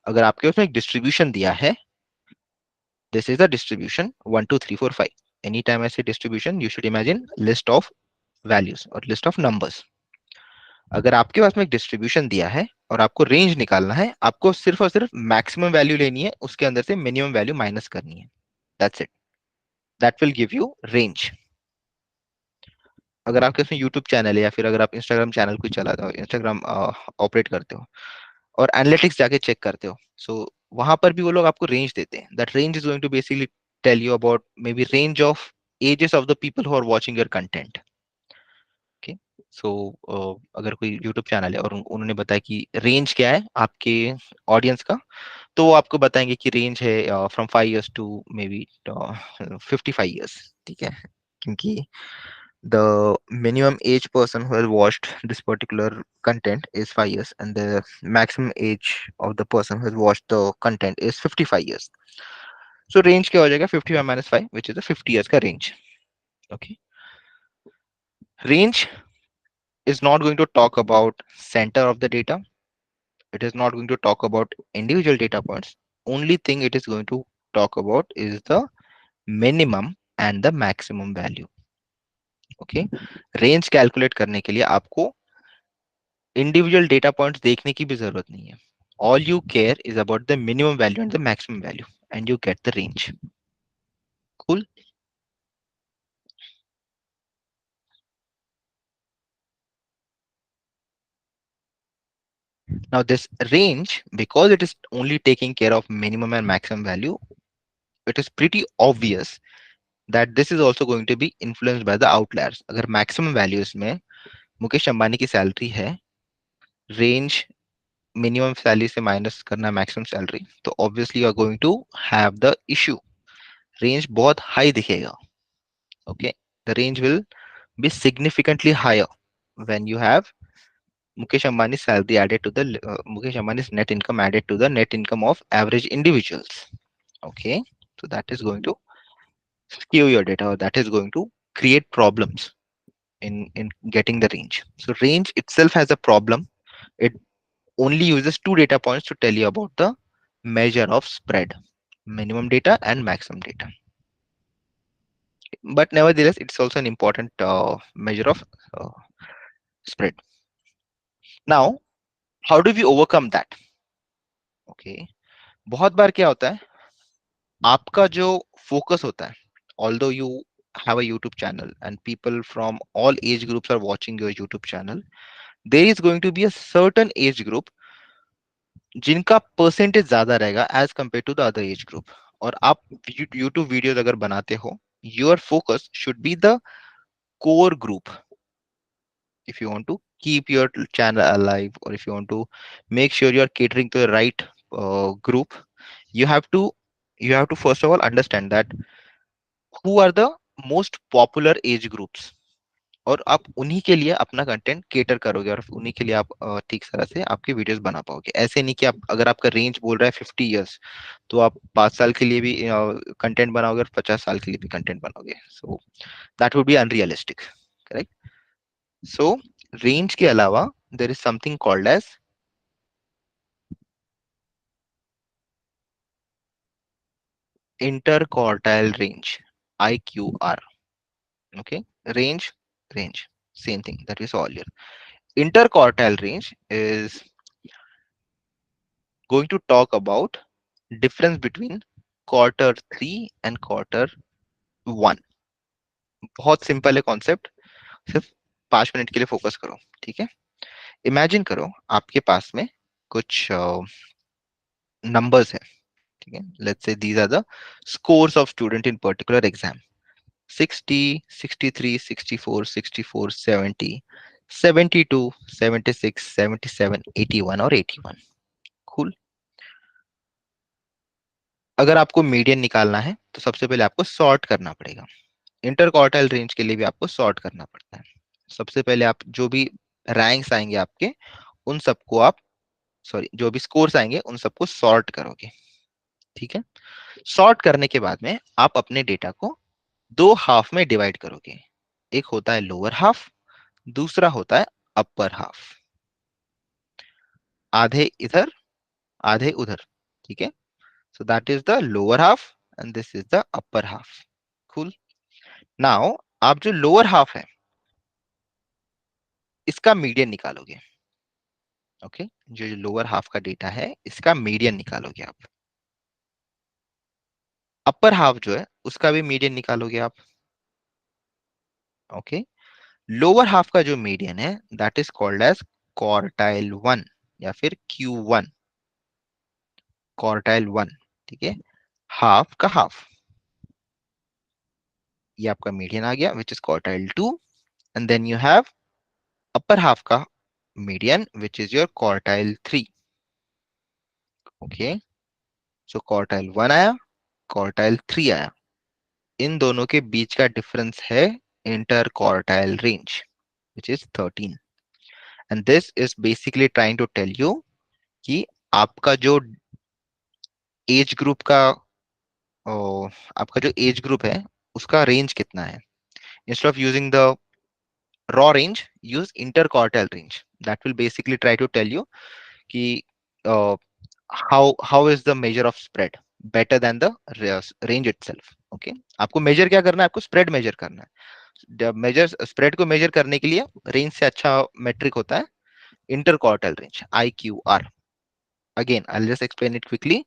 अगर आपके उसमें एक डिस्ट्रीब्यूशन दिया है, this is the distribution 1 2 3 4 5. Anytime I say distribution, you should imagine list of values or list of numbers. अगर आपके पास में एक डिस्ट्रीब्यूशन दिया है और आपको रेंज निकालना है, आपको सिर्फ और सिर्फ मैक्सिमम वैल्यू लेनी है, उसके अंदर से मिनिमम वैल्यू माइनस करनी है. That's it. That will give you range. अगर आपके इसमें यूट्यूब चैनल है या फिर अगर आप इंस्टाग्राम चैनल कोई चलाते हो, इंस्टाग्राम ऑपरेट करते हो और एनालिटिक्स जाके चेक करते हो, सो वहां पर भी वो लोग आपको रेंज देते हैं. That range is going to basically tell you about maybe range of ages of the people who are watching your content. Okay, so अगर कोई यूट्यूब चैनल है और उन्होंने बताया कि रेंज क्या है आपके ऑडियंस का, तो वो आपको बताएंगे कि रेंज है from 5 years to maybe 55 years. ठीक है, क्योंकि the minimum age person who has watched this particular content is 5 years and the maximum age of the person who has watched the content is 55 years. So range क्या हो जाएगा? 55 minus 5, which is the 50 years का range. Okay, range is not going to talk about center of the data. It is not going to talk about individual data points. Only thing it is going to talk about is the minimum and the maximum value. Okay, range calculate करने के लिए आपको individual data points देखने की भी जरूरत नहीं है. All you care is about the minimum value and the maximum value and you get the range. Cool. Now this range, because it is only taking care of minimum and maximum value, it is pretty obvious that this is also going to be influenced by the outliers. अगर maximum values में मुकेश अंबानी की salary है, range minimum salary से minus करना maximum salary, तो obviously you are going to have the issue, range बहुत high दिखेगा. Okay, the range will be significantly higher when you have Mukesh Ambani's salary added to the Mukesh Ambani's net income added to the net income of average individuals. Okay, so that is going to skew your data, or that is going to create problems in getting the range. So range itself has a problem. It only uses two data points to tell you about the measure of spread, minimum data and maximum data. But nevertheless, it's also an important measure of uh, spread. Now, how do we overcome that? Okay, बहुत बार क्या होता है, आपका जो focus होता है, although you have a YouTube channel and people from all age groups are watching your YouTube channel, there is going to be a certain age group जिनका percentage ज्यादा रहेगा as compare to the other age group. और आप YouTube videos अगर बनाते हो, your focus should be the core group. if you want to keep your channel alive, or if you want to make sure you are catering to the right group, you have to first of all understand that who are the most popular age groups, और आप उन्हीं के लिए अपना content cater करोगे, और उन्हीं के लिए आप ठीक तरह से आपके वीडियोस बना पाओगे. ऐसे नहीं कि आप, अगर आपका रेंज बोल रहा है 50 years, तो आप 5 साल के लिए भी कंटेंट बनाओगे और 50 साल के लिए भी कंटेंट बनाओगे. So that would be unrealistic. Correct. So range के अलावा there is something called as inter quartile range, IQR. Okay, range, same thing that we saw earlier. Interquartile range is going to talk about difference between quarter 3 and quarter 1. बहुत simple है concept, सिर्फ 5 minute के लिए focus करो. ठीक है, imagine करो आपके पास में कुछ नंबर्स है. ठीक है, let's say these are the scores of student in particular exam. 60, 63, 64, 64, 70, 72, 76, 77, 81 और 81. कूल. अगर आपको मीडियन निकालना है तो सबसे पहले आपको सॉर्ट करना पड़ेगा. इंटर क्वार्टाइल रेंज के लिए भी आपको सॉर्ट करना पड़ता है. सबसे पहले आप जो भी रैंक्स आएंगे आपके, उन सबको आप, सॉरी, जो भी स्कोर्स आएंगे उन सबको सॉर्ट करोगे. ठीक है, सॉर्ट करने के बाद में आप अपने डेटा को दो हाफ में डिवाइड करोगे. एक होता है लोअर हाफ, दूसरा होता है अपर हाफ. आधे इधर, आधे उधर. ठीक है, so that is the lower half and this is the upper half. Cool. Now आप जो लोअर हाफ है इसका मीडियन निकालोगे. ओके, जो लोअर हाफ का डेटा है इसका मीडियन निकालोगे आप. अपर हाफ जो है उसका भी मीडियन निकालोगे आप. ओके, लोअर हाफ का जो मीडियन है that is called as quartile 1 या फिर Q1. क्वार्टाइल 1. ठीक है, हाफ का हाफ, ये आपका मीडियन आ गया which is quartile 2. And then you have upper half का median which is your quartile 3. Okay, so quartile 1 आया, क्वार्टाइल 3 आया. इन दोनों के बीच का डिफरेंस है inter quartile range which is 13. And this is basically trying to tell you कि आपका जो एज ग्रुप का आपका जो एज ग्रुप है उसका रेंज कितना है. Instead of using the raw range, use interquartile range. That will basically try to tell you कि uh, how is the measure of spread better than the range itself. Okay, आपको major क्या करना है, आपको spread major करना है. Major spread को major करने के लिए रेंज से अच्छा मेट्रिक होता है interquartile range, IQR. Again I just explain it quickly.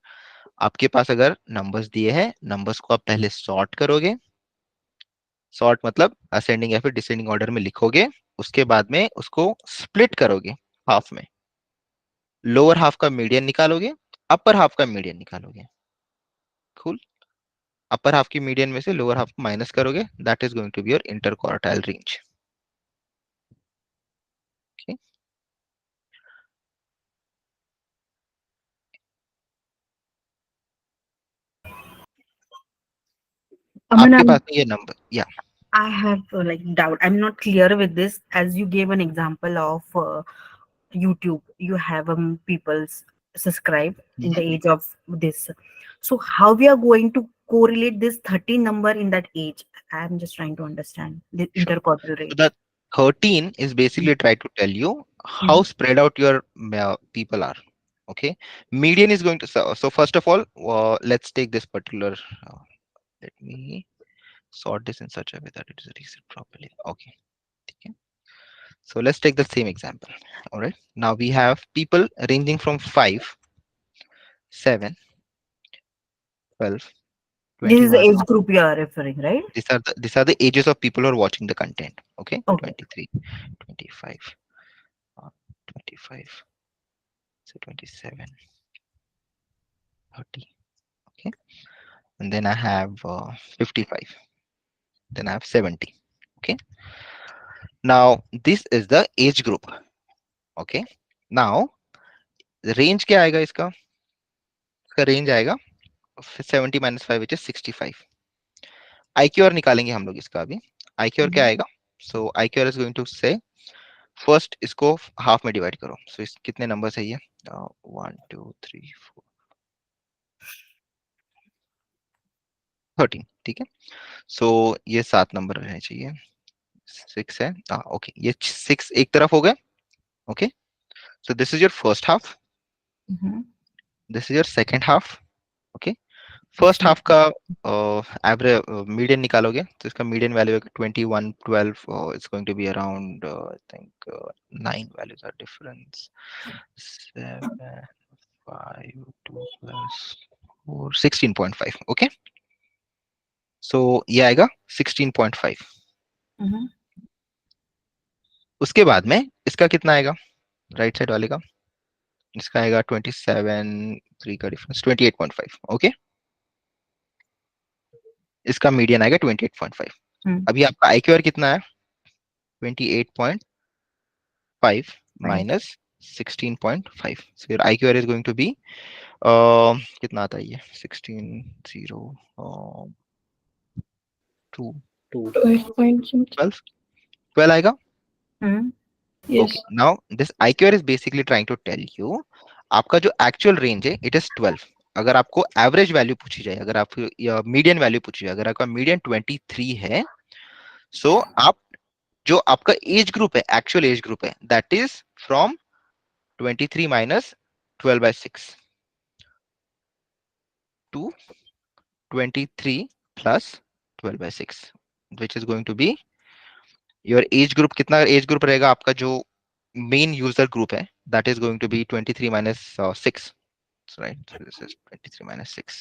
आपके पास अगर नंबर्स दिए हैं, नंबर्स को आप पहले सॉर्ट करोगे. सॉर्ट मतलब असेंडिंग या फिर डिसेंडिंग ऑर्डर में लिखोगे. उसके बाद में उसको स्प्लिट करोगे हाफ में. लोअर हाफ का मीडियन निकालोगे, अपर हाफ का मीडियन निकालोगे. कूल. अपर हाफ की मीडियन में से लोअर हाफ को माइनस करोगे, that is going to be your inter quartile range. Aman, आपके पास में ये नंबर या I have like doubt. I'm not clear with this. As you gave an example of YouTube, you have people subscribe in the age of this. So how we are going to correlate this 13 number in that age? I'm just trying to understand the sure. interquartile So range. that 13 is basically try to tell you how Mhm. spread out your people are. Okay, median is going to, so first of all, let's take this particular, uh, let me sort this in such a way that it is reset properly. Okay. Okay. So let's take the same example. All right. Now we have people ranging from 5, 7, 12, This is the 21. age group you are referring, right? These are the ages of people who are watching the content. Okay. Okay. 23, 25, uh, 25, so 27, 30. Okay. And then I have 55. Then I have 70. Okay. Now this is the age group. Okay. Now the range क्या आएगा इसका? इसका range आएगा 70 minus 5 which is 65. IQR निकालेंगे हम लोग इसका अभी. IQR क्या Mhm. आएगा? So IQR is going to say first इसको हाफ में डिवाइड करो. So इस कितने नंबर है ये? 1 2 3 4 13. ठीक है. So ये 7 नंबर रहने चाहिए. 6 है. ओके, ये 6 एक तरफ हो गए. Okay. So this is your first half. Mhm. This is your second half. ओके. फर्स्ट हाफ का एवरेज मीडियन निकालोगे तो इसका median value 21 12. It's going to be around I think 9 values are difference. 7 5 2 plus 4 16.5. Okay. So ये आएगा 16.5. Mhm. उसके बाद में इसका कितना आएगा राइट साइड वाले का? इसका आएगा 27 3 का डिफरेंस 28.5. ओके. इसका मीडियन आएगा 28.5. Mhm. अभी आपका आईक्यूआर कितना है? 28.5 Right. minus 16.5. So your IQR is going to be कितना आता है ये? 16 0 2 to 8 point something. 12 12 आएगा. Mhm. Okay, Yes. now this IQR is basically trying to tell you आपका जो एक्चुअल रेंज है इट इज 12. अगर आपको एवरेज वैल्यू पूछी जाए, अगर आपको मीडियन वैल्यू पूछी जाए, अगर आपका मीडियन 23 है, सो आप जो आपका एज ग्रुप है, एक्चुअल एज ग्रुप है, that is from 23 minus 12 by 6 to 23 plus 12 by 6, which is going to be your age group. कितना एज ग्रुप रहेगा आपका जो मेन यूजर ग्रुप है? That is going to be 23 minus 6. Right, so this is 23 minus 6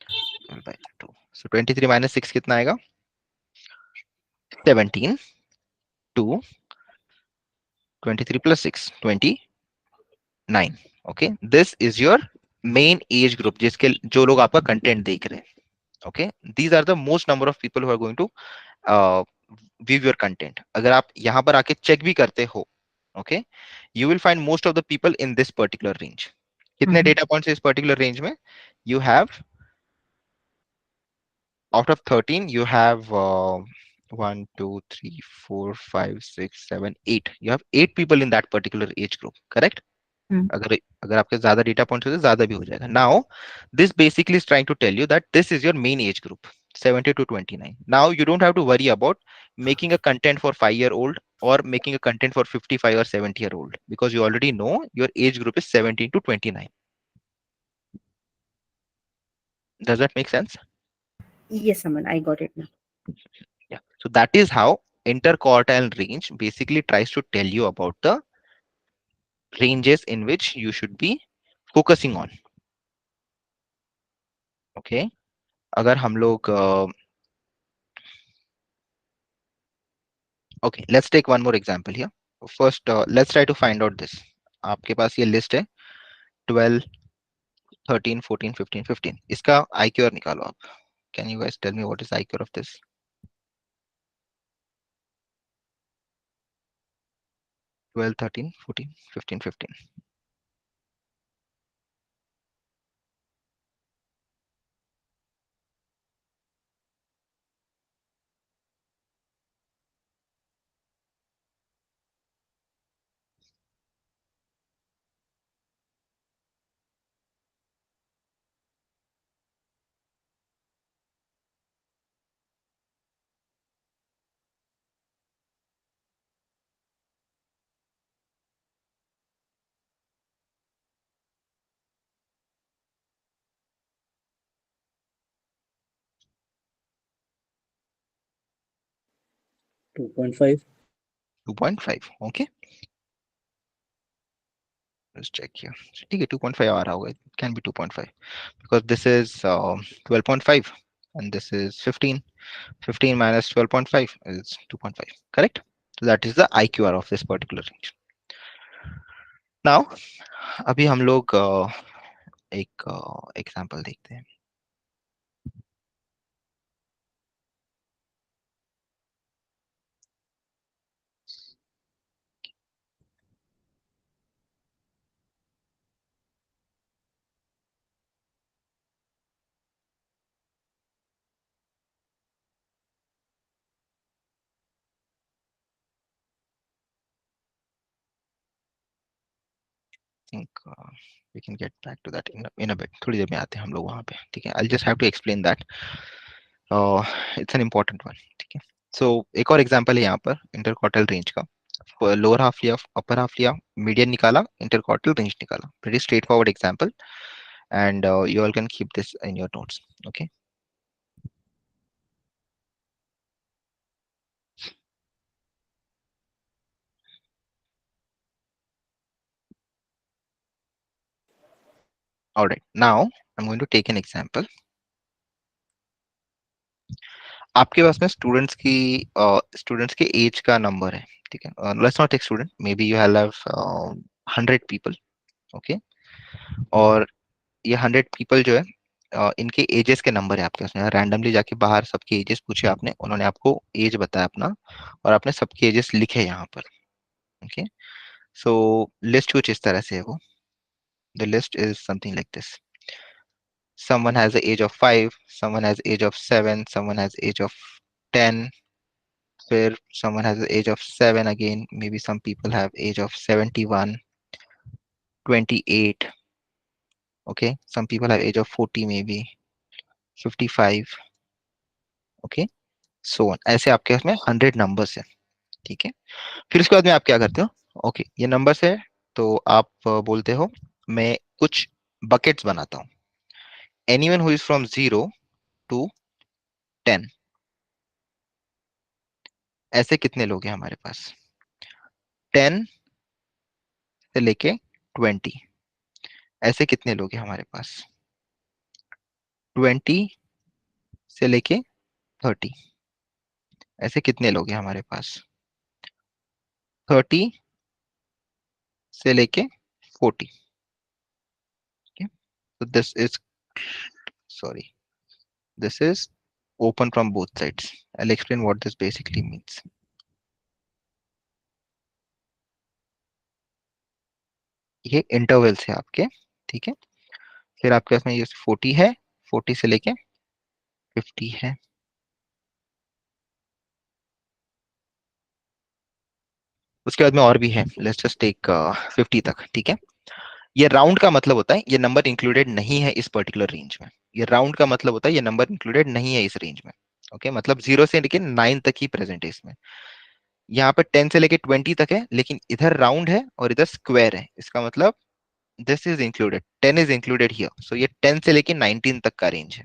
divided by 2. So 23 minus 6 कितना आएगा? 17 to 23 plus 6 29. Okay, this is your main age group जिसके जो लोग आपका कंटेंट देख रहे हैं. Okay, these are the most number of people who are going to view your content. अगर आप यहाँ पर आके चेक भी करते हो, okay, you will find most of the people in this particular range. कितने Mhm. डेटा पॉइंट्स इस पर्टिकुलर रेंज में? You have out of 13 you have 1 2 3 4 5 6 7 8. You have 8 people in that particular age group, correct? Mhm. अगर अगर आपके ज्यादा data points हो तो ज्यादा भी हो जाएगा. Now this basically is trying to tell you that this is your main age group 70 to 29. Now you don't have to worry about making a content for 5-year-old or making a content for 55 or 70-year-old because you already know your age group is 17 to 29. Does that make sense? Yes, Aman, I got it now. Yeah. So that is how interquartile range basically tries to tell you about the ranges in which you should be focusing on. Okay. अगर हम लोग okay, let's take one more example here. First, let's try to find out this. आपके पास ये list है 12 13 14 15 15. इसका IQR निकालो आप. Can you guys tell me what is IQR of this? 12 13 14 15 15. 2.5. 2.5. Okay, let's check here. ठीक है, 2.5 आ रहा होगा. It can be 2.5 because this is 12.5 and this is 15. 15 minus 12.5 is 2.5. Correct? So that is the IQR of this particular range. Now, अभी हम लोग एक example देखते हैं. Think we can get back to that in a bit. थोड़ी देर में आते हैं हम लोग वहाँ पे. ठीक है, I'll just have to explain that. It's an important one. ठीक है. So एक और एग्जांपल है यहाँ पर इंटरक्वार्टल रेंज का. लोअर हाफ लिया, अपर हाफ लिया, मीडियन निकाला, इंटरक्वार्टल रेंज निकाला. Pretty straightforward example, and you all can keep this in your notes. Okay. All right. Now I'm going to take an example. आपके पास में स्टूडेंट्स के एज का number है. ठीक है, let's not tech student, may be you have 100 people. Okay, और ये 100 people जो है इनके एजेस के नंबर है आपके पास में. रैंडमली जाके बाहर सबके एजेस पूछे आपने, उन्होंने आपको एज बताया अपना, और आपने सबके एजेस लिखे यहाँ पर. ओके, सो लिस्ट कुछ इस तरह से है वो. The list is something like this. Someone has the age of 5, someone has age of 7, someone has age of 10, where someone has the age of 7 again, maybe some people have age of 71, 28. Okay, some people have age of 40, maybe 55. Okay, so on. ऐसे आपके पास में 100 numbers है. ठीक है, फिर उसके बाद में आप क्या करते हो? ओके, ये नंबर्स है, तो आप बोलते हो मैं कुछ बकेट्स बनाता हूँ. Anyone who is from 0 to 10. ऐसे कितने लोग हैं हमारे पास? 10 से लेके 20. ऐसे कितने लोग हैं हमारे पास? 20 से लेके 30. ऐसे कितने लोग हैं हमारे पास? 30 से लेके 40. Okay, so this is open from both sides. I'll explain what this basically means. ये इंटरवल्स है आपके. ठीक है, फिर आपके पास में ये 40 है, 40 से लेके 50 है. उसके बाद में और भी है. लेट्स जस्ट टेक 50 तक. ठीक है, ये राउंड का मतलब होता है ये नंबर इंक्लूडेड नहीं है इस पर्टिकुलर रेंज में. ये राउंड का मतलब होता है ये नंबर इंक्लूडेड नहीं है इस रेंज में. ओके, मतलब 0 से लेके 9 तक ही प्रेजेंट है इसमें. यहाँ पर 10 से लेके 20 तक है, लेकिन इधर राउंड है और इधर स्क्वायर है. इसका मतलब this is included, 10 is included here. So ये 10 से लेके 19 तक का रेंज है.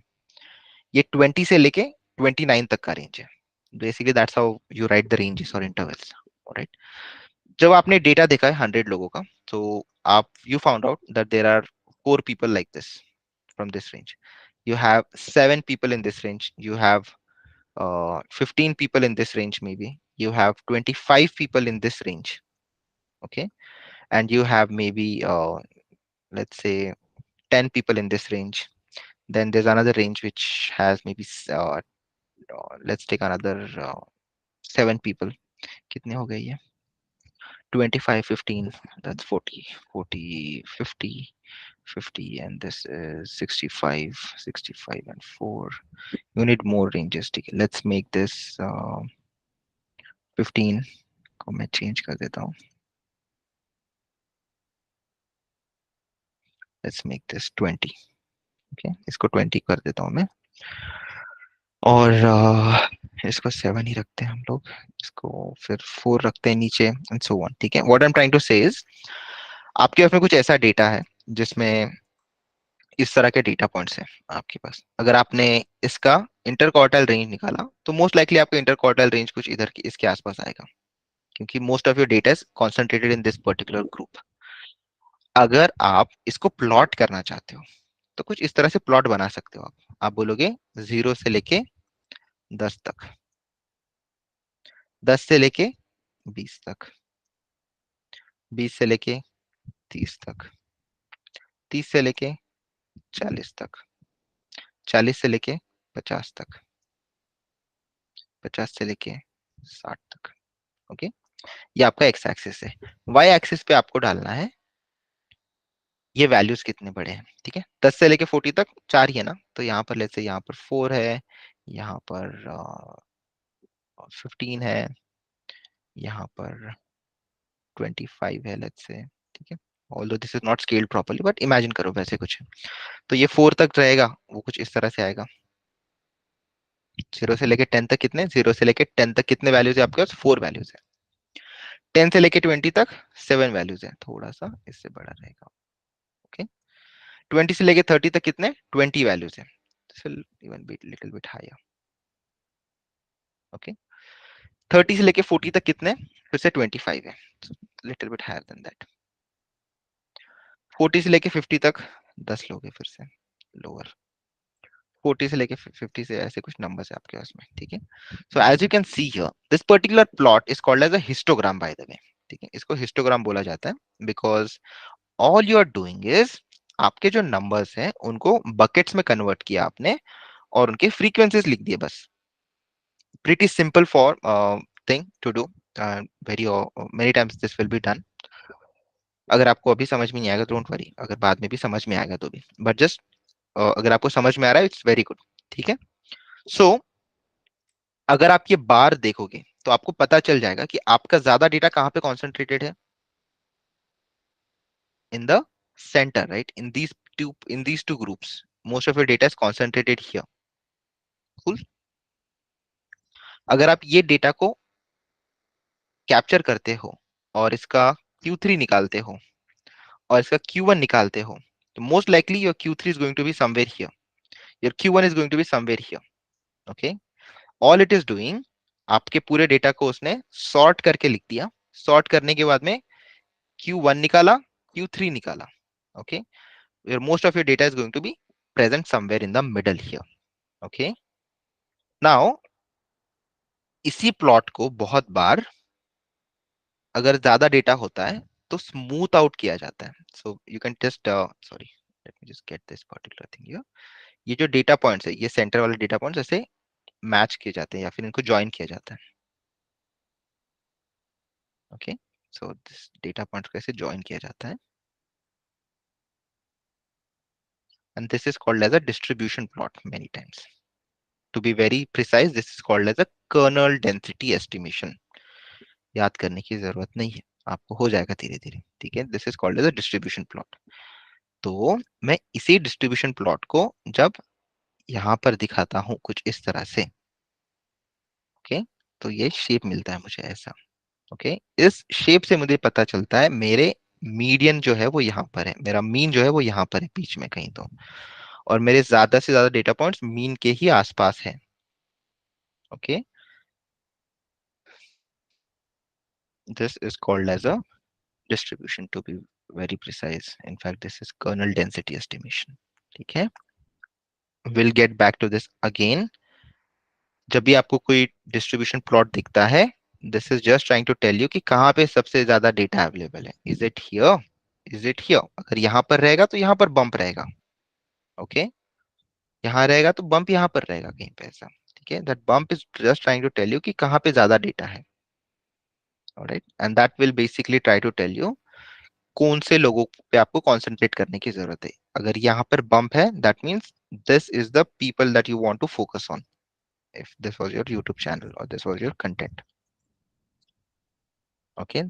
ये 20 से लेके 29 तक का रेंज है. Basically that's how you right the ranges और इंटरवल्स. ऑलराइट, जब आपने डेटा देखा है 100 लोगों का, तो आप you found out that there are 4 people like this from this range. You have 7 people in this range. You have 15 people in this range, maybe. You have 25 people in this range. Okay. And you have maybe, let's say, 10 people in this range. Then there's another range which has maybe, let's take another 7 people. कितने हो गए ये? 25, 15, that's 40, 40, 50, 50, and this is 65, 65 and 4. You need more ranges. Let's make this 15 को मैं change कर देता हूँ. Let's make this 20. Okay, इसको 20 कर देता हूँ मैं, और इसको 7 ही रखते हैं हम लोग, इसको फिर 4 रखते हैं नीचे, and so on. ठीक है, what I'm trying to say is आपके पास में कुछ ऐसा डेटा है जिसमें इस तरह के डेटा पॉइंट्स हैं आपके पास। अगर आपने इसका इंटर क्वार्टाइल रेंज निकाला तो मोस्ट लाइकली आपका इंटर क्वार्टाइल रेंज कुछ इधर की इसके आसपास आएगा, क्योंकि most of your data is concentrated in this particular group. अगर आप इसको प्लॉट करना चाहते हो तो कुछ इस तरह से प्लॉट बना सकते हो आप बोलोगे 0 से लेके 10 तक, 10 से लेके 20 तक, 20 से लेके 30 तक, 30 से लेके 40 तक, 40 से लेके 50 तक, 50 से लेके 60 तक। ओके, ये आपका एक्स एक्सिस है। वाई एक्सिस पे आपको डालना है ये वैल्यूज कितने बड़े हैं। ठीक है, 10 से लेके 40 तक 4 ही है ना, तो यहाँ पर लेट्स से यहाँ पर 4 है, यहाँ पर 15 है, यहाँ पर 25 है लेट्स से। ठीक है, although this is not scaled properly but imagine करो वैसे कुछ है। तो ये 4 तक रहेगा, वो कुछ इस तरह से आएगा। 0 से लेके 10 तक कितने, 0 से लेके 10 तक कितने वैल्यूज है आपके पास, 4 वैल्यूज है। 10 से लेके 20 तक 7 वैल्यूज है, थोड़ा सा इससे बड़ा रहेगा। ओके, 20 से लेके 30 तक कितने, 20 वैल्यूज है, even bit little bit higher. Okay, 30 से लेके 40 तक कितने, फिर से 25 है, little bit higher than that. 40 से लेके 50 तक 10 लोगे फिर से लोअर, 40 से लेके 50 से ऐसे कुछ नंबर्स है आपके पास में। ठीक है, so as you can see here this particular plot is called as a histogram by the way. ठीक है, इसको हिस्टोग्राम बोला जाता है because all you are doing is आपके जो नंबर्स हैं उनको बकेट्स में कन्वर्ट किया आपने और उनके फ्रीक्वेंसीज लिख दिए बस। Pretty simple for thing to do, very many times this will be done. अगर आपको अभी समझ में नहीं आएगा डोंट वरी, अगर बाद में भी समझ में आएगा तो भी, बट जस्ट अगर आपको समझ में आ रहा है इट्स वेरी गुड। ठीक है, सो अगर आप ये बार देखोगे तो आपको पता चल जाएगा कि आपका ज्यादा डेटा कहां पे कॉन्सेंट्रेटेड है, in the center, right? In these two groups, most of your data is concentrated here. Cool. अगर आप ये डेटा को कैप्चर करते हो और इसका Q3 निकालते हो और इसका Q1 निकालते हो, तो most likely your Q3 is going to be somewhere here. Your Q1 is going to be somewhere here. Okay. All it is doing, आपके पूरे डेटा को उसने सॉर्ट करके लिख दिया, सॉर्ट करने के बाद में Q1 निकाला, Q3 निकाला. Okay. Where most of your data is going to be present somewhere in the middle here. Okay. Now इसी प्लॉट को बहुत बार अगर ज्यादा डेटा होता है तो स्मूथ आउट किया जाता है। So you can just sorry let me just get this particular thing here. ये जो डेटा पॉइंट्स है ये सेंटर वाले डेटा पॉइंट्स ऐसे मैच किए जाते हैं या फिर इनको ज्वाइन किया जाता है। Okay, so this data points को ऐसे ज्वाइन किया जाता है and this is called as a distribution plot many times. To be very precise, this is called as a kernel density estimation. याद करने की जरूरत नहीं है, आपको हो जाएगा धीरे धीरे। ठीक है, this is called as a distribution plot. तो मैं इसी डिस्ट्रीब्यूशन प्लॉट को जब यहाँ पर दिखाता हूँ कुछ इस तरह से, ओके, तो ये शेप मिलता है मुझे ऐसा। ओके, इस शेप से मुझे पता चलता है मेरे मीडियन जो है वो यहाँ पर है, मेरा मीन जो है वो यहाँ पर है बीच में कहीं तो, और मेरे ज्यादा से ज्यादा डेटा पॉइंट्स मीन के ही आसपास है। Okay, this is called as a distribution to be very precise. In fact, this is kernel density estimation. ठीक है, we'll get back to this again. जब भी आपको कोई डिस्ट्रीब्यूशन प्लॉट दिखता है, this is just trying to tell you कि कहाँ पे सबसे ज्यादा डेटा अवेलेबल है। Is it here, is it here? अगर यहाँ पर रहेगा तो यहाँ पर बम्प रहेगा। ओके, यहाँ रहेगा तो बम्प यहाँ पर रहेगा कहीं पे ऐसा। ठीक है, that bump is just trying to tell you कि कहाँ पे ज्यादा डेटा है। Alright, and that will basically try to tell you कौन से लोगों पे आपको कंसंट्रेट करने की जरूरत है। अगर यहाँ पर बम्प है that means this is the people that you want to focus on if this was your YouTube channel or this was your content. Okay,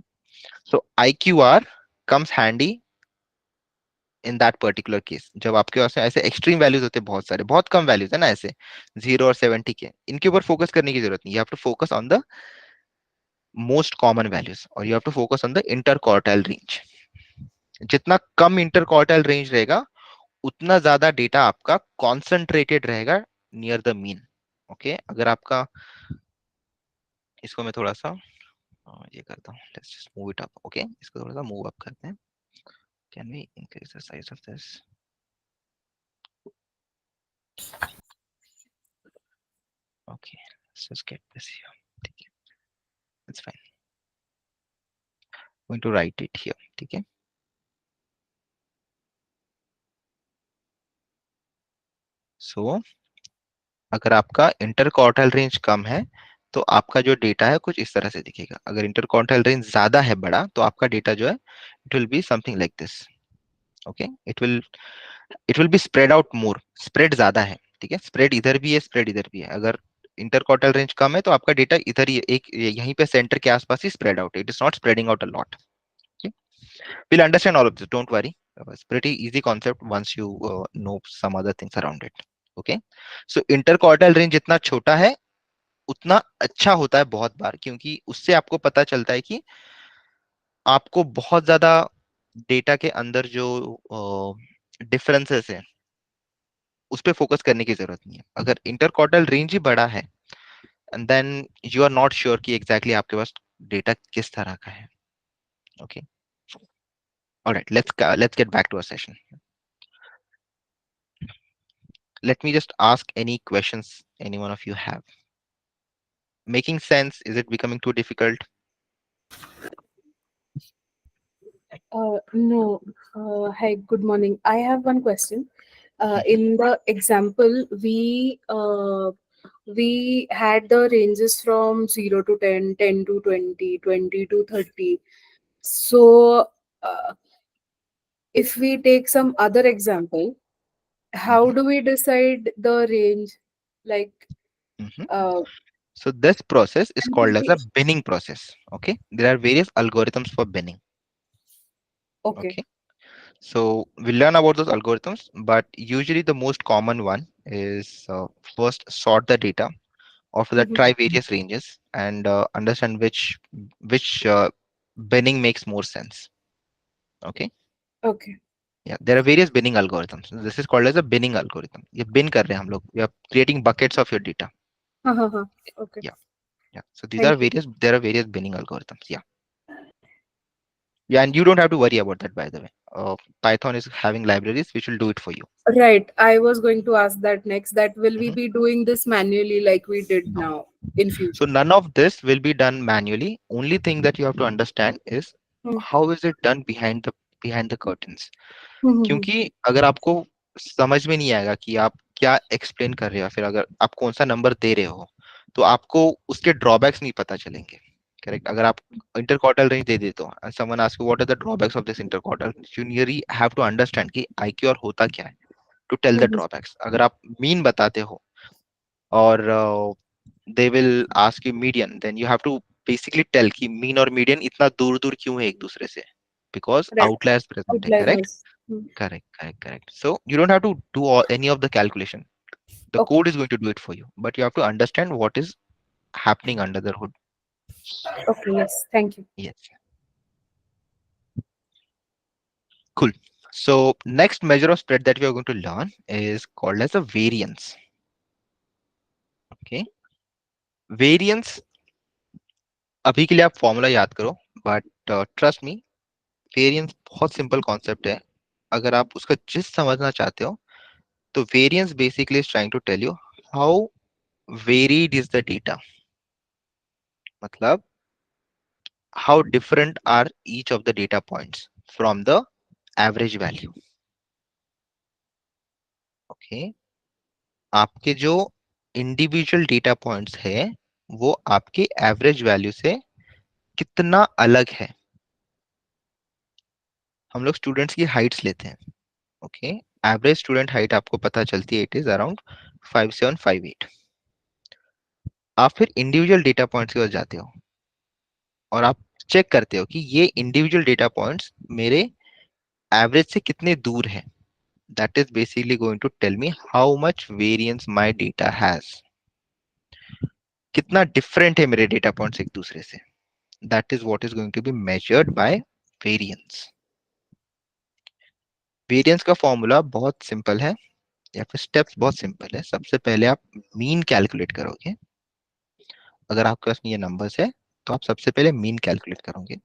so IQR comes handy in that particular case। जब आपके पास में ऐसे extreme values होते हैं, बहुत सारे, बहुत कम values है ना ऐसे 0 और 70 के, इनके ऊपर फोकस करने की जरूरत नहीं। You have to focus on the most common values और you have to focus on the inter quartile range. जितना कम इंटर क्वार्टाइल रेंज रहेगा उतना ज्यादा डेटा आपका कॉन्सेंट्रेटेड रहेगा नियर द मीन। ओके, अगर आपका, इसको मैं थोड़ा सा ये करता हूँ, let's just move it up. Okay, इसको थोड़ा सा मूव अप करते हैं। Can we increase the size of this? Okay, let's just get this here. ठीक है, it's fine, going to write it here. ठीक है, सो अगर आपका इंटर क्वार्टाइल रेंज कम है तो आपका जो डेटा है कुछ इस तरह से दिखेगा। अगर इंटर क्वार्टाइल रेंज ज्यादा है, बड़ा, तो आपका डेटा जो है it will be something like this. Okay, it will be spread out more, spread ज्यादा है। ठीक है, स्प्रेड इधर भी है, स्प्रेड इधर भी है। अगर इंटर क्वार्टाइल रेंज कम है तो आपका डेटा इधर ही एक यहीं पे सेंटर के आसपास ही स्प्रेड आउट है, it is not spreading out a lot. We'll understand all of this, don't worry. It's pretty easy concept once you know some other things around it. Okay, so interquartile range जितना छोटा है उतना अच्छा होता है बहुत बार, क्योंकि उससे आपको पता चलता है कि आपको बहुत ज्यादा डेटा के अंदर जो डिफरेंसेस है उस पर फोकस करने की जरूरत नहीं है। अगर इंटरक्वार्टल रेंज ही बड़ा है and then you are not sure कि एग्जैक्टली आपके पास डेटा किस तरह का है। Okay, alright, let's get back to our session. Let me just ask any questions any one of you have. Making sense? Is it becoming too difficult? No. Hi, good morning. I have one question. Mhm. In the example, we had the ranges from 0 to 10, 10 to 20, 20 to 30. So, if we take some other example, how Mhm. do we decide the range? Like, Mhm. uh, So this process is and called as a we- binning process. Okay, there are various algorithms for binning. okay. Okay, so we'll learn about those algorithms, but usually the most common one is first sort the data, after that Mhm. try various ranges and understand which binning makes more sense. Okay. Okay. Yeah, there are various binning algorithms. This is called as a binning algorithm. ये bin कर रहे हैं हम लोग. We are creating buckets of your data. Okay. Yeah, yeah. So these are Thank you. various. There are various binning algorithms. Yeah, yeah, and you don't have to worry about that, by the way. Python is having libraries which will do it for you. Right. I was going to ask that next. That will we Mhm. be doing this manually like we did No. now in So future? none of this will be done manually. Only thing that you have to understand is Hmm. how is it done behind the curtains. Hmm. क्योंकि अगर आपको समझ में नहीं आएगा कि आप क्या एक्सप्लेन कर रहे हो, फिर अगर आप कौन सा नंबर दे रहे हो, तो आपको उसके ड्रॉबैक्स नहीं पता चलेंगे। करेक्ट, अगर आप इंटरक्वार्टल रेंज दे देते हो, someone ask what are the drawbacks of this interquartile, you really have to understand कि IQ होता क्या है to tell the Hmm. Drawbacks. अगर आप मीन बताते हो और they will ask you median, then you have to basically tell कि मीन और मीडियन इतना दूर दूर क्यों है एक दूसरे से, बिकॉज Right. आउटलायर्स प्रेजेंट है। Outlier correct, has. Hmm. correct, correct, correct. So you don't have to do any of the calculation. The Okay. code is going to do it for you, but you have to understand what is happening under the hood. Okay. Yes. Thank you. Yes, cool. So next measure of spread that we are going to learn is called as a variance. Okay, variance, अभी के लिए आप formula याद करो, but trust me, variance बहुत simple concept है। अगर आप उसका जिस समझना चाहते हो, तो variance basically is trying to tell you how varied is the data, मतलब how different are each of the data points from the average value. Okay, आपके जो इंडिविजुअल डेटा पॉइंट्स है वो आपके एवरेज वैल्यू से कितना अलग है। हम लोग स्टूडेंट्स की हाइट्स लेते हैं। ओके, एवरेज स्टूडेंट हाइट आपको पता चलती है, इट इज अराउंड 5758। आप फिर इंडिविजुअल डेटा पॉइंट्स की ओर जाते हो और आप चेक करते हो कि ये इंडिविजुअल डेटा पॉइंट्स मेरे एवरेज से कितने दूर है। That is basically going to tell me how much variance my data has. कितना different है मेरे data points एक दूसरे से. That is what is going to be measured by variance. Variance का फॉर्मूला बहुत सिंपल है, या फिर स्टेप्स बहुत सिंपल है। सबसे पहले आप मीन कैलकुलेट करोगे। अगर आपके पास ये नंबर्स है तो आप सबसे पहले मीन कैलकुलेट करोगे।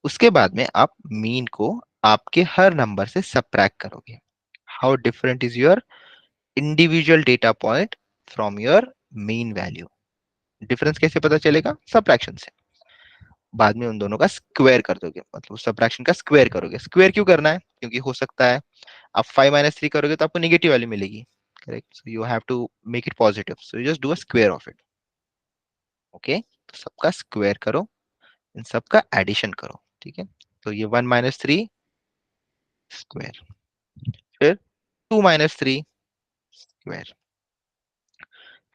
उसके बाद में आप मीन को आपके हर नंबर से सबट्रैक्ट करोगे। How different is your individual data point from your mean value. Difference कैसे पता चलेगा? सबट्रैक्शन से। बाद में उन दोनों का स्क्वायर कर दोगे, मतलब सबट्रैक्शन का स्क्वायर करोगे। स्क्वायर क्यों करना है? क्योंकि हो सकता है आप 5 - 3 करोगे तो आपको नेगेटिव वैल्यू मिलेगी। Correct, so you have to make it positive, so you just do a square of it. Okay, तो सबका स्क्वायर करो, इन सबका एडिशन करो। ठीक है, तो ये 1 - 3 स्क्वायर, फिर 2 - 3 स्क्वायर,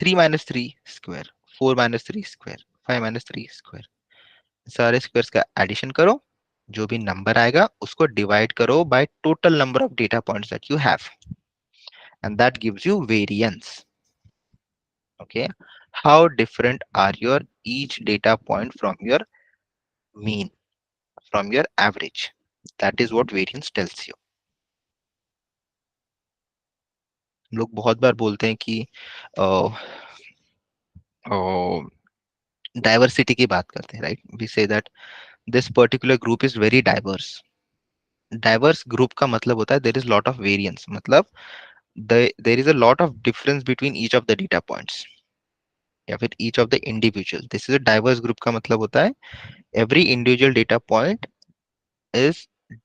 3 - 3 स्क्वायर, 4 - 3 स्क्वायर, 5 - 3 स्क्वायर। सारे स्क्वायर्स का एडिशन करो, जो भी नंबर आएगा उसको डिवाइड करो by total number of data points that you have, and that gives you variance. Okay, how different are your each data point from your mean, from your average? That is what variance tells you. लोग बहुत बार बोलते हैं कि diversity की बात करते हैं, right? We say that this particular group is very diverse. Diverse group का मतलब होता है there is lot of variance, मतलब there is a lot of difference between each of the data points, या फिर each of the individual. This is a diverse group का मतलब होता है every individual data point is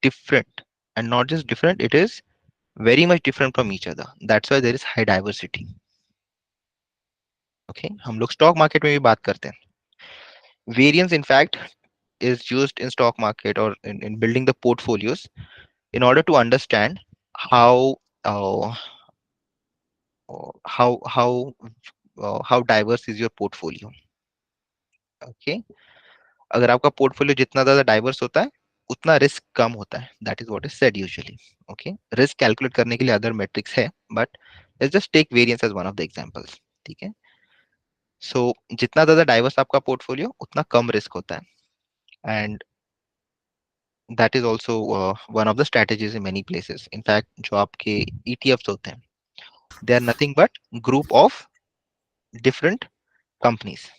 different, and not just different, it is very much different from each other. That's why there is high diversity. Okay, हम लोग stock market में भी बात करते हैं। Variance in fact is used in stock market or in building the portfolios in order to understand how uh, how diverse is your portfolio. Okay, अगर आपका portfolio जितना ज्यादा डाइवर्स होता है उतना रिस्क कम होता है। That is what is said usually. Okay, risk calculate करने के लिए अदर मेट्रिक्स है, but let's just take variance as one of the examples. ठीक है, सो जितना ज्यादा डाइवर्स आपका पोर्टफोलियो उतना कम रिस्क होता है, and that is also one of the strategies in many places. In fact जो आपके ईटीएफ्स होते हैं, they are nothing but group of different companies.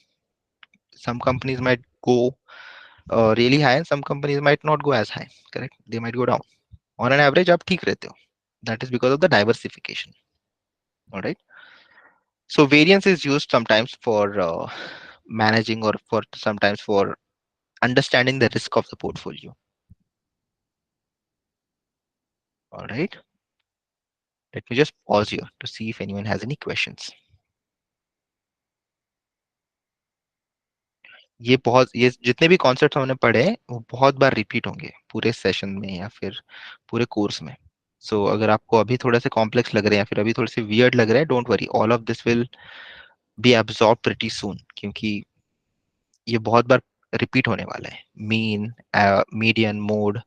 some companies might go really high and some companies might not go as high. Correct, they might go down. On an average आप ठीक रहते हो, that is because of the diversification. All right, so variance is used sometimes for managing, or for sometimes for understanding the risk of the portfolio. All right, let me just pause here to see if anyone has any questions. ये जितने भी concept हमने पढ़े हैं, वो बहुत बार repeat होंगे पूरे सेशन में या फिर पूरे कोर्स में। सो अगर आपको अभी थोड़ा से कॉम्प्लेक्स लग रहे हैं या फिर अभी थोड़े से वियर्ड लग रहा है, don't worry, all of this will be absorb pretty soon, क्योंकि ये बहुत बार रिपीट होने वाला है। मीन, मीडियन, मोड,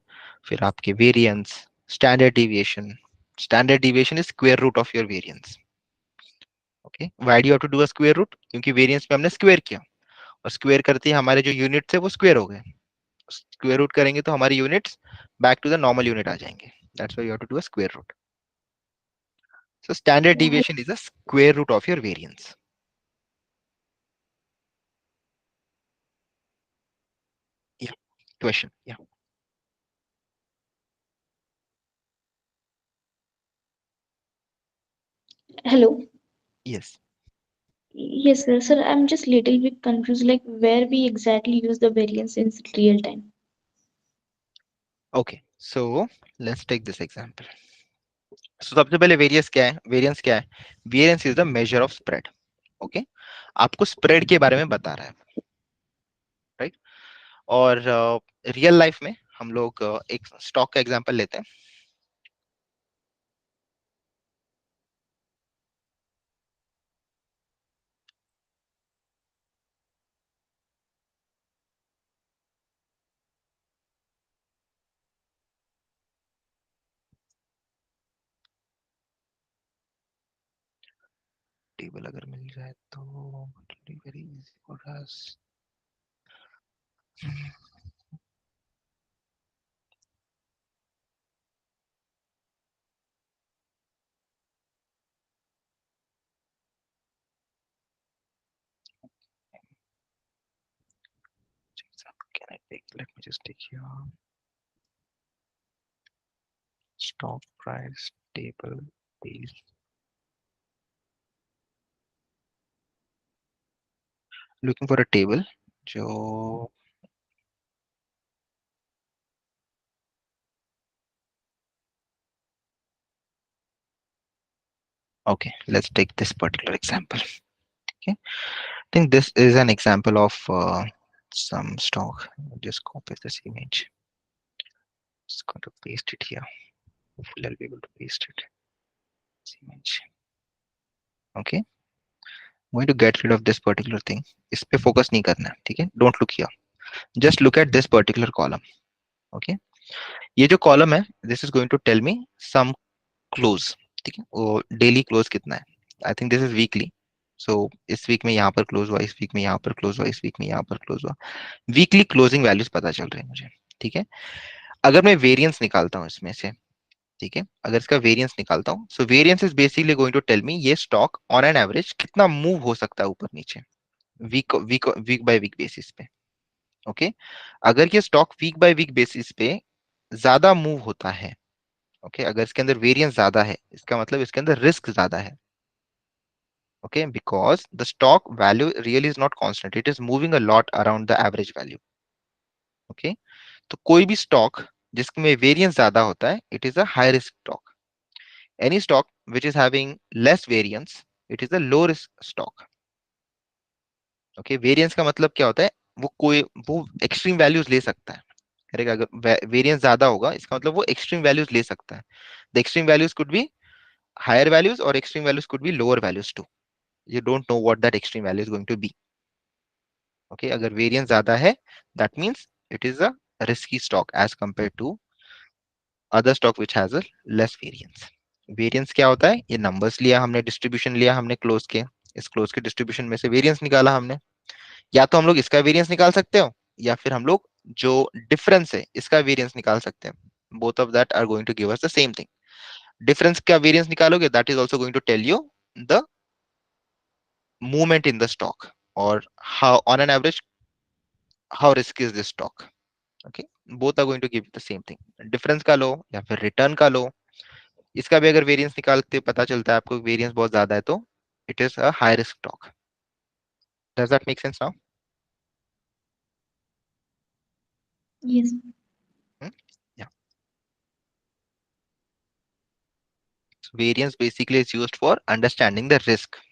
फिर आपके variance, standard deviation. Standard deviation is square root of your variance. Okay, why do you have to do a square root? क्योंकि variance में हमने स्क्वायर किया, और स्क्वायर करते ही हमारे जो यूनिट थे वो स्क्वायर हो गए। स्क्वायर रूट करेंगे तो हमारी units back to the normal unit आ जाएंगे। That's why you have to do a square root. So standard deviation is a square root of your variance. Yeah, question. Yeah. Hello. Yes. Yes, sir. Sir, I'm just little bit confused, like where we exactly use the variance in real time. Okay, so let's take this example. So सबसे पहले variance क्या है? Variance क्या है? Variance is the major of spread. Okay, आपको spread के बारे में बता रहा है, राइट? और रियल लाइफ में हम लोग एक स्टॉक का एग्जांपल लेते हैं। टेबल अगर मिल जाए तो very easy for us. Let me just take here stock price table page. Looking for a table जो okay, let's take this particular example. Okay, I think this is an example of some stock. Just copy this image. Just going to paste it here. Hopefully I'll be able to paste it. This image. Okay, I'm going to get rid of this particular thing. इस पे focus नहीं करना है, ठीक है? Don't look here. Just look at this particular column. Okay, ये जो column है, this is going to tell me some close. ठीक है? वो daily close कितना है? I think this is weekly. So इस वीक में यहाँ पर क्लोज हुआ, इस वीक में यहाँ पर क्लोज हुआ, इस वीक में यहाँ पर क्लोज हुआ. वीकली क्लोजिंग वैल्यूज पता चल रहे हैं मुझे. ठीक है, अगर मैं वेरिएंस निकालता हूँ इसमें से, ठीक है, अगर इसका वेरिएंस निकालता हूँ, so variance is basically going to tell me ये स्टॉक ऑन एन एवरेज कितना मूव हो सकता है ऊपर नीचे week week week by week basis पे. ओके, अगर ये stock week by week basis पे ज्यादा मूव होता है, ओके, अगर इसके अंदर वेरिएंस ज्यादा है, इसका मतलब इसके अंदर रिस्क ज्यादा है. Okay, because the stock value really is not constant, it is moving a lot around the average value. Okay, तो कोई भी स्टॉक जिसमें वेरिएंस ज्यादा होता है, it is a high risk stock. Any stock which is having less variance, it is a low risk stock. Okay, variance का मतलब क्या होता है, वो एक्सट्रीम वैल्यूज ले सकता है. करेगा, अगर वेरिएंस ज्यादा होगा इसका मतलब वो एक्सट्रीम वैल्यूज ले सकता है. The extreme values could be higher values और extreme values could be lower values too. You don't know what that extreme value is going to be. Okay, अगर वेरिएंस ज्यादा है, that means it is a risky stock as compared to other stock which has a less variance. Variance क्या होता है, ये numbers लिया हमने, distribution लिया हमने क्लोज के, इस क्लोज के डिस्ट्रीब्यूशन में से वेरिएंस निकाला हमने. या तो हम लोग इसका वेरिएंस निकाल सकते हो, या फिर हम लोग जो डिफरेंस है इसका वेरिएंस निकाल सकते हैं. Both of that are going to give us the same thing. Difference का वेरिएंस निकालोगे, that is also going to tell you the movement in the stock or how on an average how risky is this stock. Okay, both are going to give you the same thing. Difference का लो या फिर return का लो, इसका भी अगर variance निकालते पता चलता है आपको वेरिएंस बहुत ज्यादा है, तो it is a high risk stock. Does that make sense now? Yes. या, variance basically is used for understanding the risk.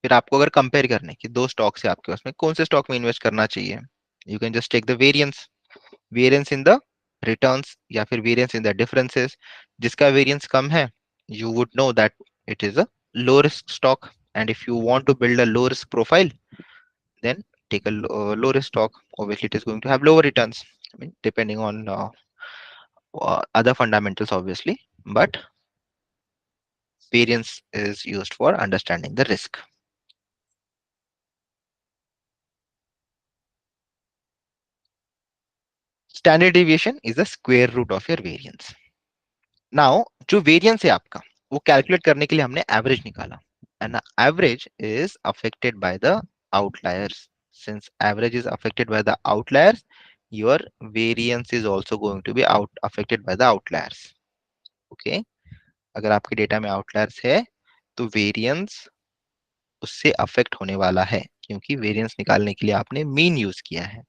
फिर आपको अगर कंपेयर करने की दो स्टॉक्स है आपके पास में, कौन से स्टॉक में इन्वेस्ट करना चाहिए, you can just take the variance, variance in the returns या फिर वेरिएंस इन द डिफरेंसेस. जिसका वेरिएंस कम है, you would know that it is a low risk stock, and if you want to build a low risk profile, then take a low risk stock. Obviously it is going to have lower returns, I mean depending on other fundamentals obviously, but variance is used for understanding the risk. Standard deviation is the square root of your variance. Now जो variance है आपका, वो calculate करने के लिए हमने average निकाला, and average is affected by the outliers. Since average is affected by the outliers, your variance is also going to be out affected by the outliers. Okay, अगर आपके डेटा में आउटलायर्स है, तो वेरिएंस उससे affect होने वाला है, क्योंकि वेरिएंस निकालने के लिए आपने मीन यूज किया है,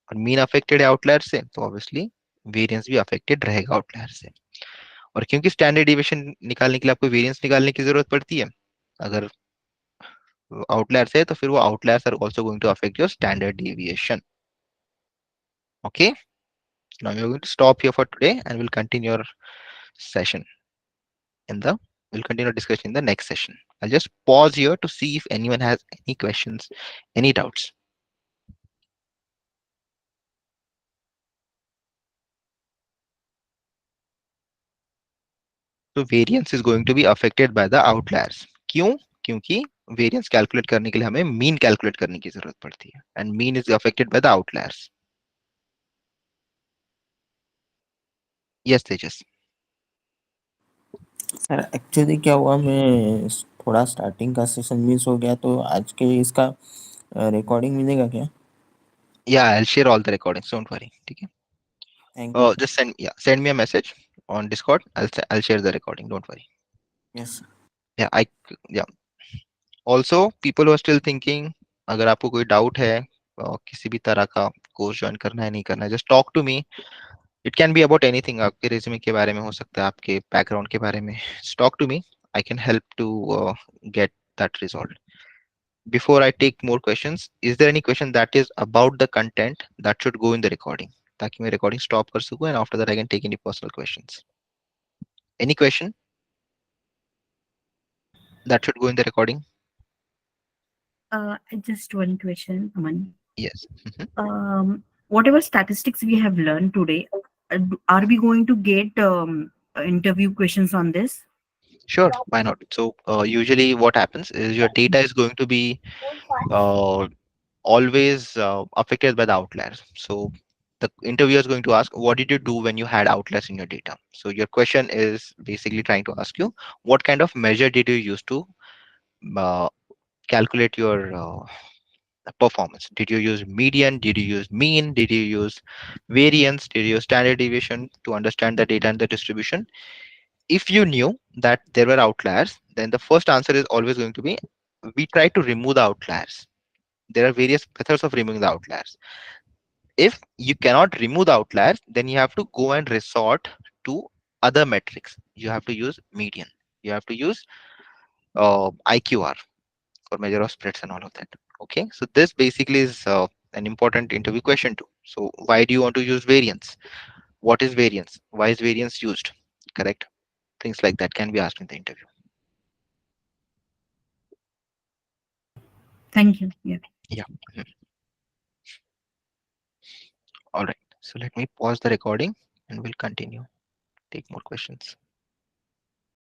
और मीन अफेक्टेड है आउटलायर से, तो ऑब्वियसली वेरिएंस भी अफेक्टेड रहेगा आउटलायर से. और क्योंकि स्टैंडर्ड डिविएशन निकालने के लिए आपको वेरिएंस निकालने की जरूरत पड़ती है, अगर आउटलायर्स है तो फिर वो outliers are also going to affect your standard deviation. Okay, now we are going to stop here for today and will continue your session in the we'll continue discussion in the next session. I'll just pause here to see if anyone has any questions, any doubts. So variance is going to be affected by the outliers. क्यों? क्योंकि variance calculate करने के लिए हमें mean calculate करने की जरूरत पड़ती है, and mean is affected by the outliers. Yes Tejas. Sir actually क्या हुआ, मैं थोड़ा स्टार्टिंग का सेशन मिस हो गया, तो आज के इसका रिकॉर्डिंग मिलेगा क्या? Yeah, I'll share all the recordings. Don't worry. Okay. Thank you sir. Just send me a message on Discord. I'll share the recording. Don't worry. Yes sir. Yeah, yeah. Also, people who are still thinking, अगर आपको कोई doubt है किसी भी तरह का course join करना है नहीं करना है, just talk to me. It can be about anything. आपके रिज्यूमे के बारे में हो सकता है, आपके बैकग्राउंड के बारे में. Talk to me. I can help to get that resolve. Before I take more questions, is there any question that is about the content that should go in the recording? ताकि मैं recording stop कर सकूं, and after that I can take any personal questions. Any question that should go in the recording? Just one question, Aman. Yes. Mhm. Whatever statistics we have learned today, are we going to get interview questions on this? Sure, why not? So usually what happens is your data is going to be uh, always affected by the outliers. So the interviewer is going to ask, what did you do when you had outliers in your data? So your question is basically trying to ask you, what kind of measure did you use to uh, calculate your performance? Did you use median? Did you use mean? Did you use variance? Did you use standard deviation to understand the data and the distribution? If you knew that there were outliers, then the first answer is always going to be, we try to remove the outliers. There are various methods of removing the outliers. If you cannot remove the outliers, then you have to go and resort to other metrics. You have to use median. You have to use IQR for measure of spreads and all of that. Okay, so this basically is an important interview question too. So why do you want to use variance? What is variance? Why is variance used? Correct. Things like that can be asked in the interview. Thank you. Yeah. Yeah. Mhm. All right. So let me pause the recording and we'll continue. Take more questions.